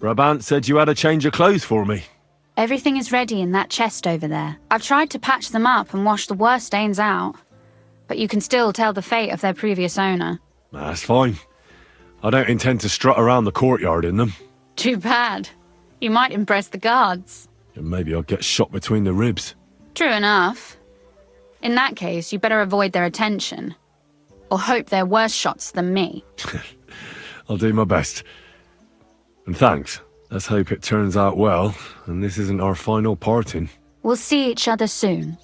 Speaker 4: Brabant said you had a change of clothes for me.
Speaker 8: Everything is ready in that chest over there. I've tried to patch them up and wash the worst stains out, but you can still tell the fate of their previous owner.
Speaker 1: That's fine. I don't intend to strut around the courtyard in them.
Speaker 8: Too bad. You might impress the guards.
Speaker 1: And maybe I'll get shot between the ribs.
Speaker 8: True enough. In that case, you better avoid their attention. Or hope they're worse shots than me.
Speaker 1: I'll do my best. And thanks. Let's hope it turns out well, and this isn't our final parting.
Speaker 8: We'll see each other soon.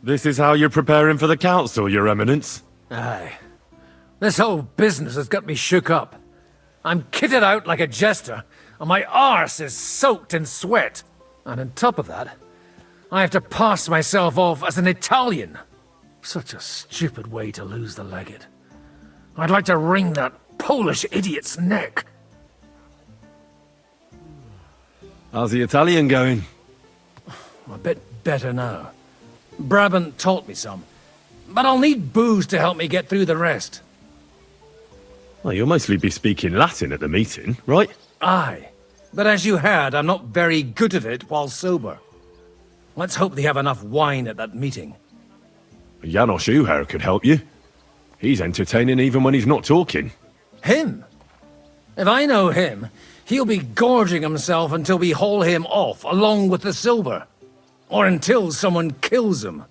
Speaker 1: This is how you're preparing for the council, Your Eminence?
Speaker 16: Aye. This whole business has got me shook up. I'm kitted out like a jester, and my arse is soaked in sweat. And on top of that, I have to pass myself off as an Italian. Such a stupid way to lose the legate. I'd like to wring that Polish idiot's neck.
Speaker 1: How's the Italian going?
Speaker 16: A bit better now. Brabant taught me some, but I'll need booze to help me get through the rest.
Speaker 1: Well, you'll mostly be speaking Latin at the meeting, right?
Speaker 16: Aye, but as you heard, I'm not very good at it while sober. Let's hope they have enough wine at that meeting.
Speaker 1: Janos Uher could help you. He's entertaining even when he's not talking.
Speaker 16: Him? If I know him, he'll be gorging himself until we haul him off along with the silver. Or until someone kills him.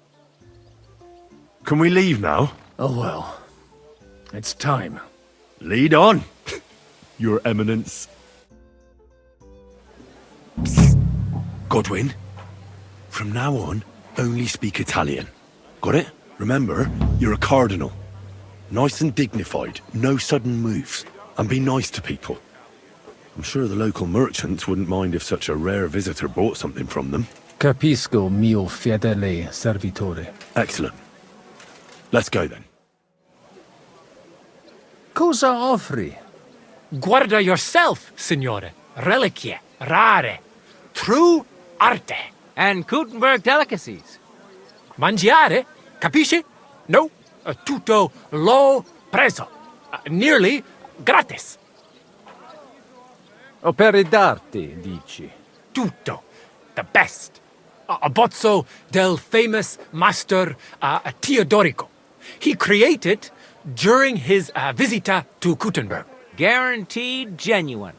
Speaker 1: Can we leave now?
Speaker 16: Oh well. It's time.
Speaker 1: Lead on, Your Eminence.
Speaker 4: Godwin, from now on, only speak Italian. Got it?
Speaker 1: Remember, you're a cardinal. Nice and dignified, no sudden moves, and be nice to people. I'm sure the local merchants wouldn't mind if such a rare visitor bought something from them.
Speaker 16: Capisco, mio fedele servitore.
Speaker 1: Excellent. Let's go then.
Speaker 16: Cosa offri?
Speaker 21: Guarda yourself, signore. Reliquie, rare, true arte.
Speaker 22: And Gutenberg delicacies.
Speaker 21: Mangiare? Capisci? No, tutto lo preso. Nearly gratis.
Speaker 16: Opere d'arte, dici?
Speaker 21: Tutto. The best. A bozzo del famous master Teodorico. He created during his visita to Gutenberg.
Speaker 22: Guaranteed genuine.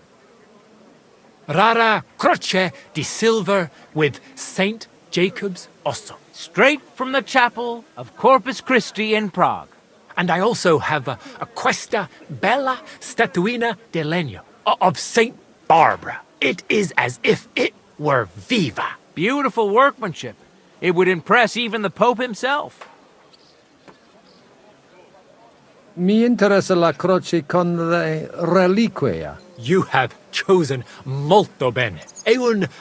Speaker 21: Rara croce di silver with Saint Jacob's osso.
Speaker 22: Straight from the chapel of Corpus Christi in Prague.
Speaker 21: And I also have a questa bella statuina di legno of Saint Barbara. It is as if it were viva.
Speaker 22: Beautiful workmanship. It would impress even the Pope himself.
Speaker 16: Mi interessa la croce con le reliquie.
Speaker 21: You have chosen molto bene. È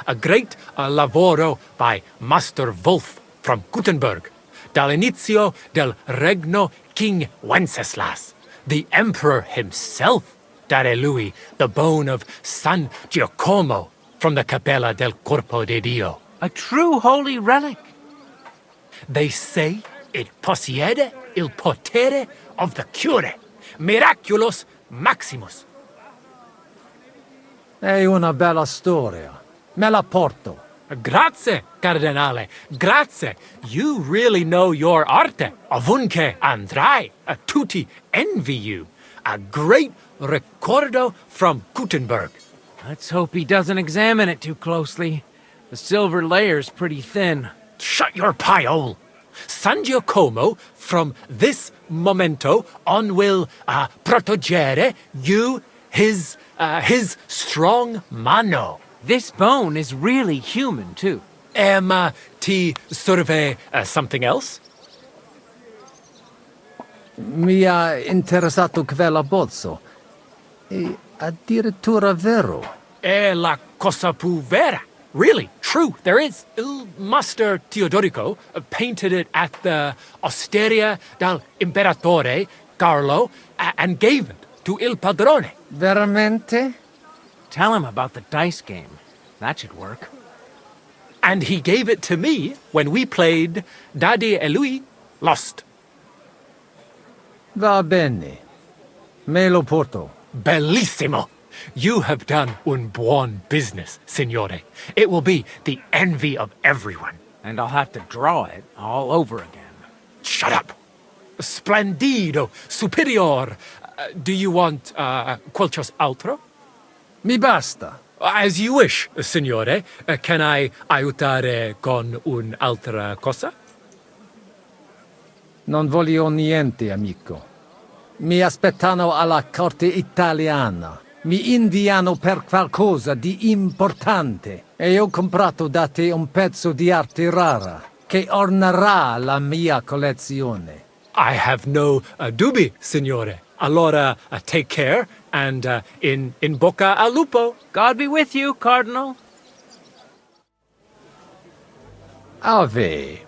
Speaker 21: a great lavoro by Master Wolf from Gutenberg, dall'inizio del regno King Wenceslas. The emperor himself dare lui the bone of San Giacomo from the Capella del Corpo de Dio.
Speaker 22: A true holy relic.
Speaker 21: They say it possiede il potere of the cure. Miraculous maximus.
Speaker 16: È una bella storia. Me la porto.
Speaker 21: Grazie, Cardinale. Grazie. You really know your arte. Ovunque andrai. Tutti envy you. A great ricordo from Gutenberg.
Speaker 22: Let's hope he doesn't examine it too closely. The silver layer's pretty thin.
Speaker 21: Shut your pie-hole. San Giacomo, from this momento on, will proteggere you, his strong mano.
Speaker 22: This bone is really human, too.
Speaker 21: Ti serve something else?
Speaker 16: Mi ha interessato quella bozzo. E addirittura vero.
Speaker 21: È la cosa più vera. Really, true, there is. Il Master Teodorico painted it at the Osteria del Imperatore Carlo and gave it to il padrone.
Speaker 16: Veramente?
Speaker 22: Tell him about the dice game. That should work.
Speaker 21: And he gave it to me when we played Daddy e lui lost.
Speaker 16: Va bene. Me lo porto.
Speaker 21: Bellissimo! You have done un buon business, signore. It will be the envy of everyone.
Speaker 22: And I'll have to draw it all over again.
Speaker 21: Shut up! Splendido! Superior! Do you want qualcosa altro?
Speaker 16: Mi basta.
Speaker 21: As you wish, signore. Can I aiutare con un'altra cosa?
Speaker 16: Non voglio niente, amico. Mi aspettano alla corte italiana. Mi inviano per qualcosa di importante. E ho comprato da te un pezzo di arte rara che ornerà la mia collezione.
Speaker 21: I have no dubbi, signore. Allora, take care, and in bocca al lupo.
Speaker 22: God be with you, Cardinal.
Speaker 16: Ave.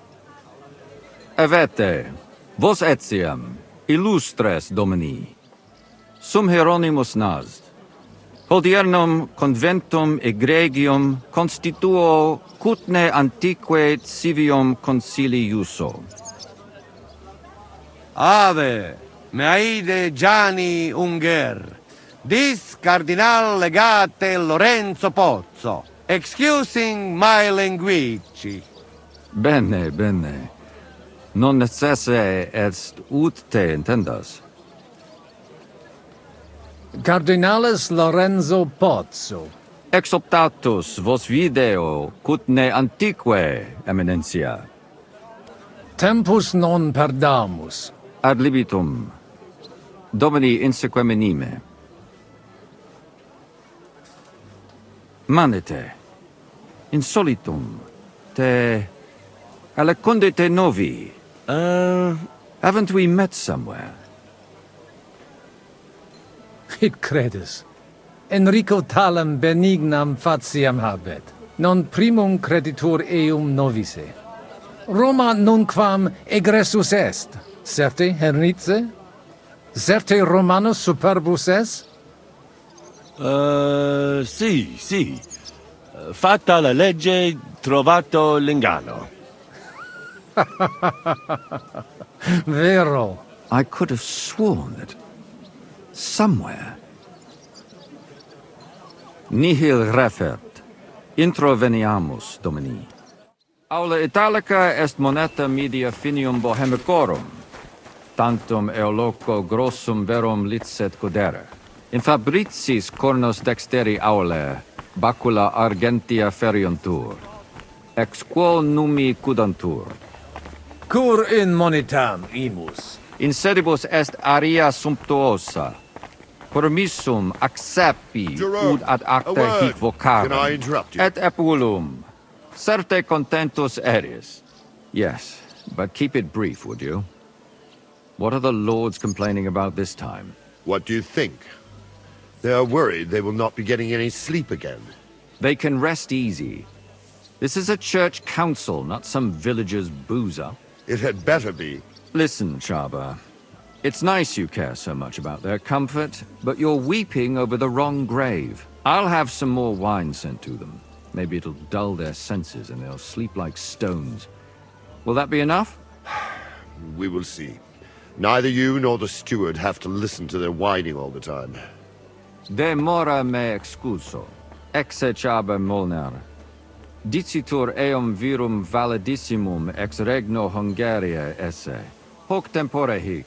Speaker 23: Avete, vos etiam, illustres domini, sum Hieronymus nas, hodiernum conventum egregium constituo cutne antique civium concili iuso.
Speaker 6: Ave, meaide Gianni Unger, dis Cardinal Legate Lorenzo Pozzo, excusing my language.
Speaker 23: Bene, bene. Non necesse est ut te intendas.
Speaker 16: Cardinales Lorenzo Pozzo.
Speaker 23: Exoptatus vos video cutne antique, eminencia.
Speaker 16: Tempus non perdamus.
Speaker 23: Ad libitum. Domini insequem inime. Manete. Insolitum. Te alecundite novi. Haven't we met somewhere?
Speaker 16: It credes. Enrico talam benignam faciam habet, non primum creditur eum novice. Roma nunquam egressus est, certe Henrice? Certe Romanus superbus est?
Speaker 3: Sì. Fatta la legge, trovato l'inganno.
Speaker 16: Vero.
Speaker 23: I could have sworn that somewhere. Nihil refert. Introveniamus, Domini. Aula Italica est moneta media finium bohemicorum. Tantum eoloco grossum verum licet godere. In fabricis cornos dexteri aule, bacula argentia feriuntur. Ex quo numi cudantur.
Speaker 16: Cur in monitam imus.
Speaker 23: In sedibus est aria sumptuosa. Permissum accepi ud ad acta hic vocarum.
Speaker 14: Can I interrupt you?
Speaker 23: Et epulum. Certe contentus eris. Yes, but keep it brief, would you? What are the lords complaining about this time?
Speaker 14: What do you think? They are worried they will not be getting any sleep again.
Speaker 23: They can rest easy. This is a church council, not some villager's boozer.
Speaker 14: It had better be.
Speaker 23: Listen, Chaba. It's nice you care so much about their comfort, but you're weeping over the wrong grave. I'll have some more wine sent to them. Maybe it'll dull their senses and they'll sleep like stones. Will that be enough?
Speaker 14: We will see. Neither you nor the steward have to listen to their whining all the time.
Speaker 23: De mora me excuso. Exe Chaba Molnar. Dicitur eum virum validissimum ex regno Hungaria esse. Hoc tempore hic.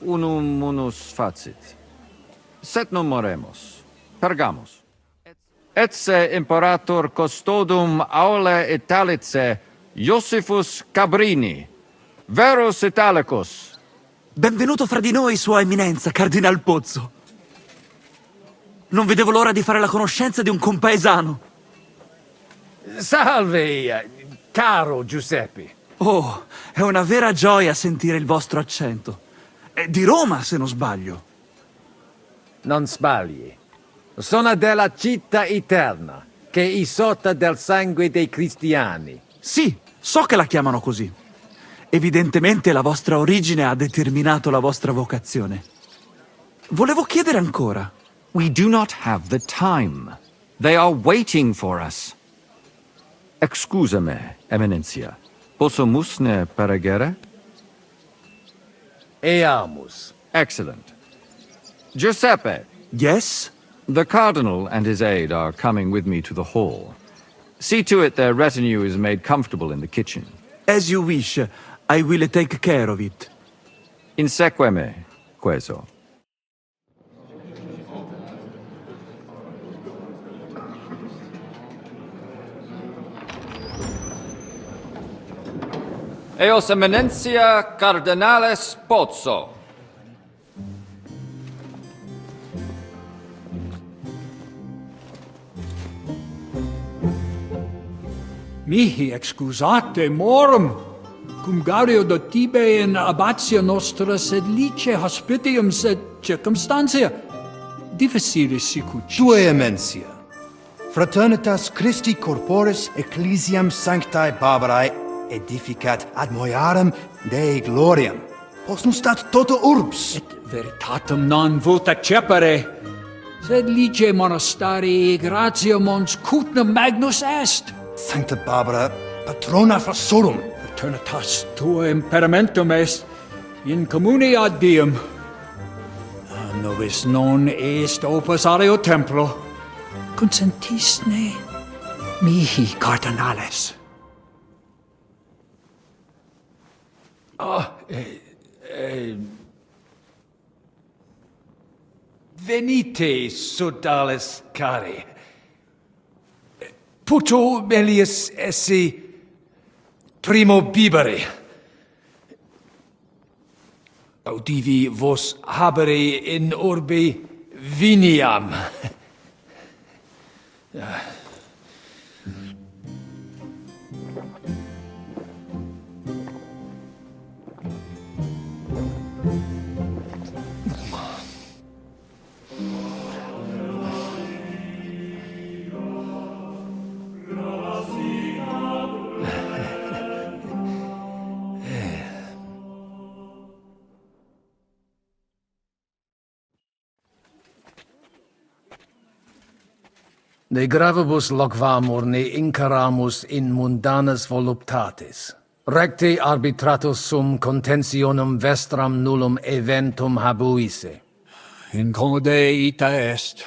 Speaker 23: Unum munus facit. Set non moremus. Pergamus. Etse imperator custodum aule Italice Iosifus Cabrini. Verus Italicus.
Speaker 7: Benvenuto fra di noi, Sua Eminenza, Cardinal Pozzo. Non vedevo l'ora di fare la conoscenza di un compaesano.
Speaker 16: Salve, caro Giuseppe.
Speaker 7: Oh, è una vera gioia sentire il vostro accento. È di Roma, se non sbaglio.
Speaker 16: Non sbagli. Sono della città eterna, che è isotta del sangue dei cristiani.
Speaker 7: Sì, so che la chiamano così. Evidentemente la vostra origine ha determinato la vostra vocazione. Volevo chiedere ancora.
Speaker 23: We do not have the time. They are waiting for us. Excusame, Eminencia. Possumus ne peregere?
Speaker 16: Eamus.
Speaker 23: Excellent. Giuseppe.
Speaker 7: Yes?
Speaker 23: The Cardinal and his aide are coming with me to the hall. See to it their retinue is made comfortable in the kitchen.
Speaker 7: As you wish. I will take care of it.
Speaker 23: Inseque me, queso. Eos Eminencia Cardinales Pozzo.
Speaker 10: Mihi excusate morum, cum gario do tibe in abatia nostra sed lice hospitium sed circumstantia difficilis sicucis.
Speaker 24: Tua Emencia, fraternitas Christi corporis ecclesiam sanctae Barbarae edificat ad moiarem Dei gloriam. Postnustat toto urbs.
Speaker 10: Et veritatem non vult accepere, sed lice monastarii gratia mons cutnum magnus est.
Speaker 24: Sancta Barbara, patrona frassorum.
Speaker 10: Fraternitas tua imperamentum est in communi ad diem. Nobis non est opus aleo templo. Consentisne mihi cardinales.
Speaker 16: Venite, sodales cari. Puto melius esse primo bibere. Audivi vos habere in orbe viniam. De gravibus locvamur ne incaramus in mundanas voluptatis. Recte arbitratus sum contentionum vestram nullum eventum habuisse.
Speaker 10: Incode ita est.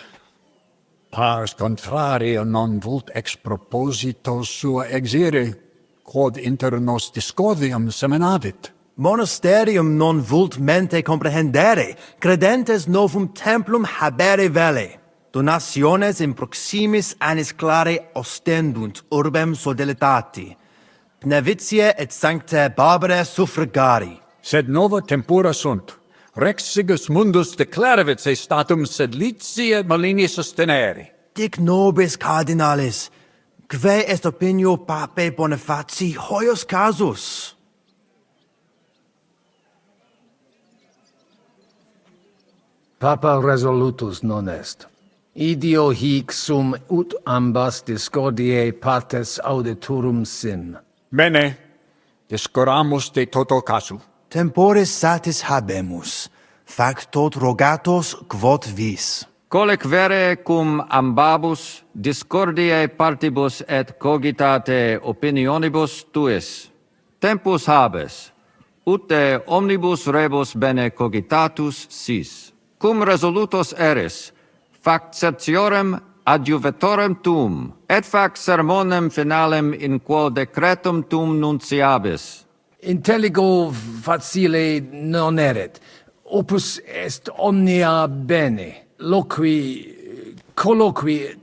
Speaker 10: Pars contrario non vult ex proposito sua exire, quod inter nos discordium seminavit.
Speaker 24: Monasterium non vult mente comprehendere, credentes novum templum habere vele. Donationes in proximis annis clare ostendunt urbem sodelitati. Pnevitiae et sanctae Barbarae suffragari.
Speaker 10: Sed nova tempora sunt. Rex sigus mundus declaravit se statum sed litia malini sostenere.
Speaker 24: Dic nobis cardinalis, quae est opinio pape Bonifaci hoius casus?
Speaker 16: Papa resolutus non est. Idio hic sum ut ambas discordiae partes auditorum sim.
Speaker 10: Bene, discoramus de toto casu.
Speaker 24: Temporis satis habemus, factot rogatos quod vis.
Speaker 23: Colec vere cum ambabus discordiae partibus et cogitate opinionibus tuis. Tempus habes, ut de omnibus rebus bene cogitatus sis. Cum resolutos eris, fac certiorem adjuvetorem tuum, et fac sermonem finalem in quo decretum tuum nunciabis.
Speaker 16: Intelligo facile non erit. Opus est omnia bene. Loqui, colloqui,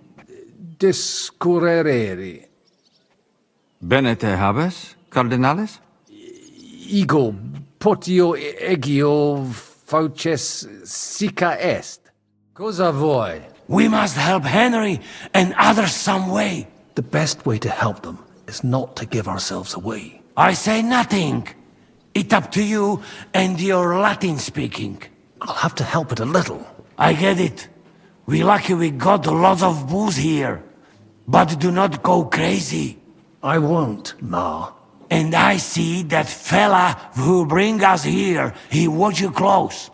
Speaker 16: discurrere.
Speaker 23: Bene te habes, cardinalis?
Speaker 16: Ego, potio egio fauces sica est. Cosa voi?
Speaker 5: We must help Henry and others some way.
Speaker 16: The best way to help them is not to give ourselves away.
Speaker 5: I say nothing. It's up to you and your Latin speaking.
Speaker 16: I'll have to help it a little.
Speaker 5: I get it. We lucky we got lots of booze here. But do not go crazy.
Speaker 16: I won't, Ma.
Speaker 5: And I see that fella who bring us here, he watch you close.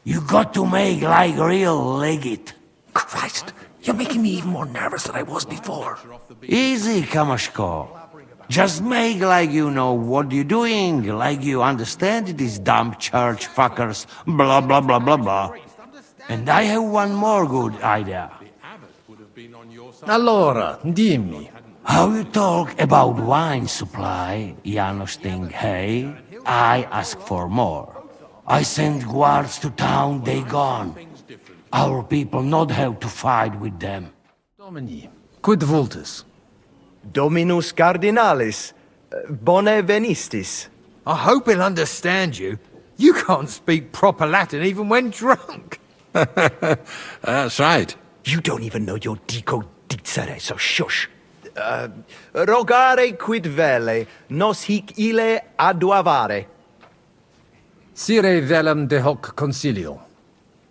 Speaker 5: You got to make like real legit.
Speaker 16: Christ, you're making me even more nervous than I was before.
Speaker 5: Easy, Kamashko. Just make like you know what you're doing, like you understand these dumb church fuckers, blah blah blah blah blah. And I have one more good idea.
Speaker 16: Allora, dimmi.
Speaker 5: How you talk about wine supply, Janos think, hey, I ask for more. I send guards to town, they gone. Our people not have to fight with them.
Speaker 16: Domini, quid vultus?
Speaker 19: Dominus Cardinalis, bone venistis.
Speaker 21: I hope he'll understand you. You can't speak proper Latin even when drunk.
Speaker 2: That's right.
Speaker 24: You don't even know your dico dicere, so shush.
Speaker 19: Rogare quid vele, nos hic ille aduavare.
Speaker 16: Sire velum de hoc concilio.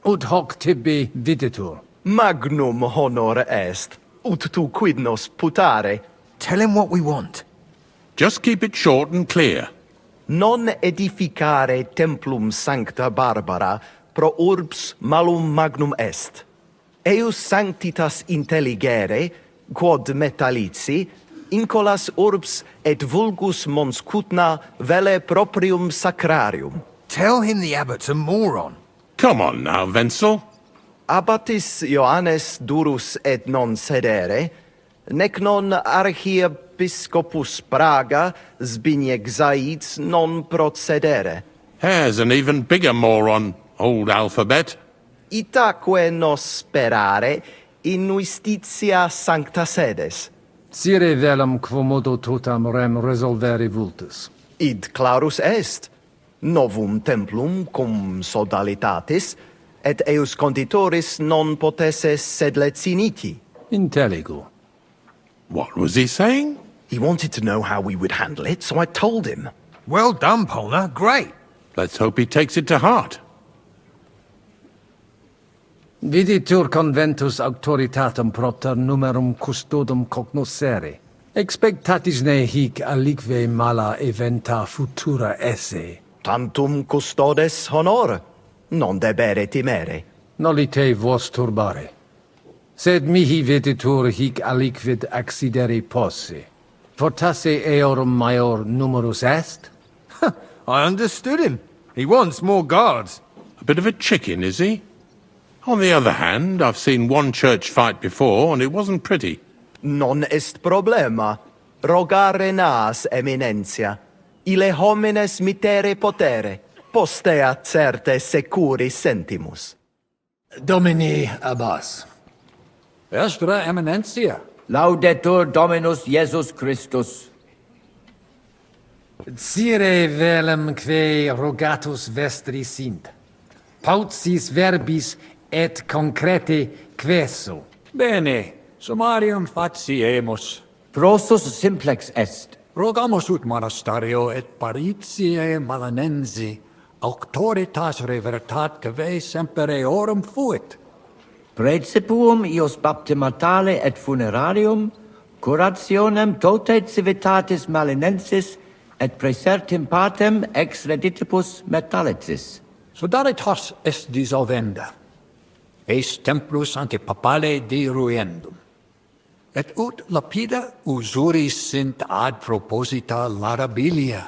Speaker 16: Ut hoc tibi videtur.
Speaker 19: Magnum honor est, ut tu quid nos putare.
Speaker 24: Tell him what we want.
Speaker 2: Just keep it short and clear.
Speaker 19: Non edificare templum sancta Barbara pro urbs malum magnum est. Eius sanctitas intelligere, quod metallici, incolas urbs et vulgus mons cutna vele proprium sacrarium.
Speaker 24: Tell him the abbot's a moron.
Speaker 2: Come on now, Wenzel.
Speaker 19: Abbatis Johannes durus et non sedere, nec non archiepiscopus Praga Zbignieg Zaids non procedere.
Speaker 2: Here's an even bigger moron, old alphabet.
Speaker 19: Itaque nos sperare in justitia sancta sedes.
Speaker 16: Sire velum quomodo totam rem resolvere vultus.
Speaker 19: Id clarus est. Novum templum cum sodalitatis, et eius conditoris non potesse sed leciniti.
Speaker 16: Intelligo.
Speaker 2: What was he saying?
Speaker 19: He wanted to know how we would handle it, so I told him.
Speaker 21: Well done, Polna. Great.
Speaker 2: Let's hope he takes it to heart.
Speaker 16: Viditur conventus auctoritatem propter numerum custodum cognoscere. Expectatis ne hic alique mala eventa futura esse.
Speaker 19: Tantum custodes honor, non debere timere.
Speaker 16: Nolite vos turbare. Sed mihi vetitur hic aliquid accidere posse. Fortasse eorum maior numerus est?
Speaker 9: I understood him. He wants more guards.
Speaker 2: A bit of a chicken, is he? On the other hand, I've seen one church fight before, and it wasn't pretty.
Speaker 19: Non est problema. Rogare nas, eminentia. Ile homines mitere potere. Postea certe securi sentimus.
Speaker 16: Domini Abbas.
Speaker 10: Vestra Eminencia.
Speaker 13: Laudetur Dominus Jesus Christus.
Speaker 16: Cire velum quae rogatus vestri sint. Paucis verbis et concrete queso.
Speaker 10: Bene, summarium faciemus.
Speaker 13: Prosus simplex est.
Speaker 10: Rogamus ut monasterio et paritiae malanensi, auctoritas revertat quae semper eorum fuit.
Speaker 13: Praecipuum ius baptimatale et funerarium, curationem tote civitatis malinensis, et praesertim patem ex reditibus metallicis.
Speaker 10: Sodalitas est dissolvenda. Eis templus ante papale diruendum. Et ut lapida usuris sint ad proposita larabilia.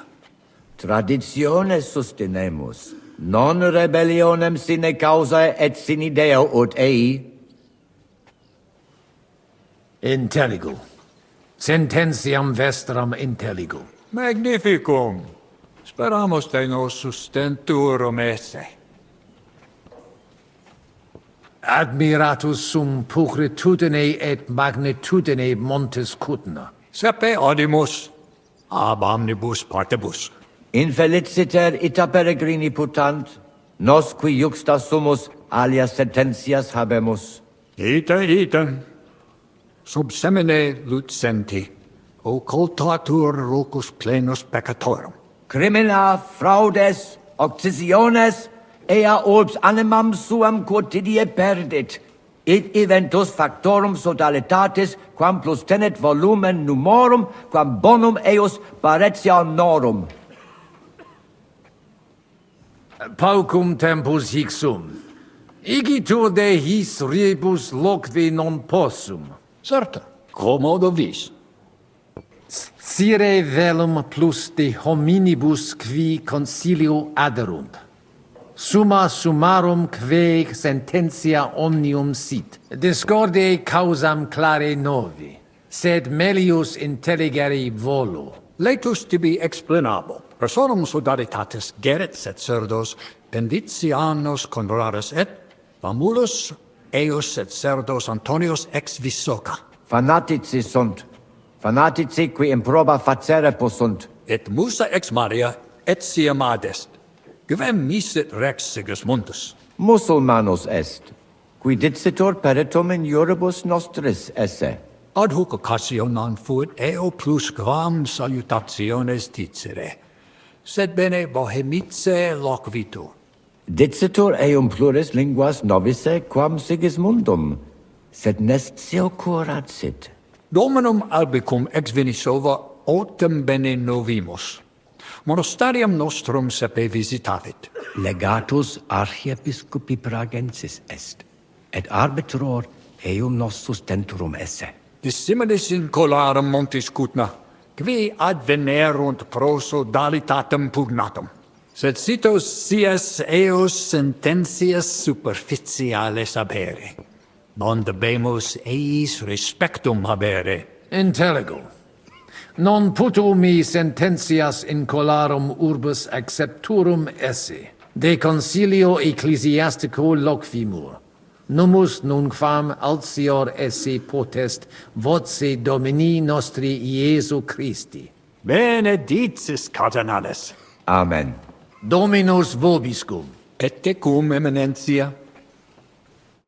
Speaker 13: Traditiones sustenemus, non rebellionem sine causa et sine Deo ut ei.
Speaker 16: Intelligo. Sententiam vestram intelligo.
Speaker 10: Magnificum. Speramus te nos sustenturum esse.
Speaker 16: Admiratus sum pulcritudine et magnitudine montes Cutna.
Speaker 10: Sepe audimus, ab omnibus partibus.
Speaker 13: Infeliciter ita peregrini putant, nos qui juxta sumus alias sententias habemus.
Speaker 10: Ite. Sub semine lucenti, occultatur rocus plenus peccatorum.
Speaker 13: Crimina, fraudes, occisiones, ea urbs animam suam quotidie perdit, id eventus factorum sodalitatis, quam plus tenet volumen numorum, quam bonum eus paretianorum.
Speaker 16: Paucum tempus hic sum. Igitur de his rebus loqui non possum.
Speaker 10: Certa, commodo vis.
Speaker 16: Cire velum plus de hominibus qui concilio aderunt. Summa summarum quae sententia omnium sit. Discorde causam clare novi, sed melius intelligere volo.
Speaker 10: Laetus tibi explanabo. Personum sodalitatis geret cerdos, penditianos conraris et, famulus eus et cerdos Antonius ex Visoca.
Speaker 13: Fanatici sunt. Fanatici qui improba facere possunt.
Speaker 10: Et Musa ex Maria et siam adest. Quem misit rex Sigismundus?
Speaker 13: Musulmanus est, qui dicitur peritum in iuribus nostris esse.
Speaker 10: Ad hoc occasio non fuit eo plus quam salutationes dicere, sed bene bohemice loquitur.
Speaker 13: Dicitur eum pluris linguas novice quam Sigismundum, sed nestio curat sit.
Speaker 10: Dominum albicum ex Vinisova autem bene novimus. Monastarium nostrum sepe visitavit.
Speaker 13: Legatus archiepiscopi Pragensis est, et arbitror eum nos sustenturum esse.
Speaker 10: Dissimilis in colarum montis Cutna, qui advenerunt pro sodalitatem pugnatum. Sed sitos sias eos sententias superficiales habere. Non debemus eis respectum habere.
Speaker 16: Intelligo. Non putu mi sententias in colarum urbis accepturum esse. De concilio ecclesiastico loquimur. Numus nunquam altior esse potest voce Domini nostri Iesu Christi.
Speaker 10: Benedictis cardinales.
Speaker 13: Amen.
Speaker 16: Dominus vobiscum.
Speaker 10: Et tecum, eminentia.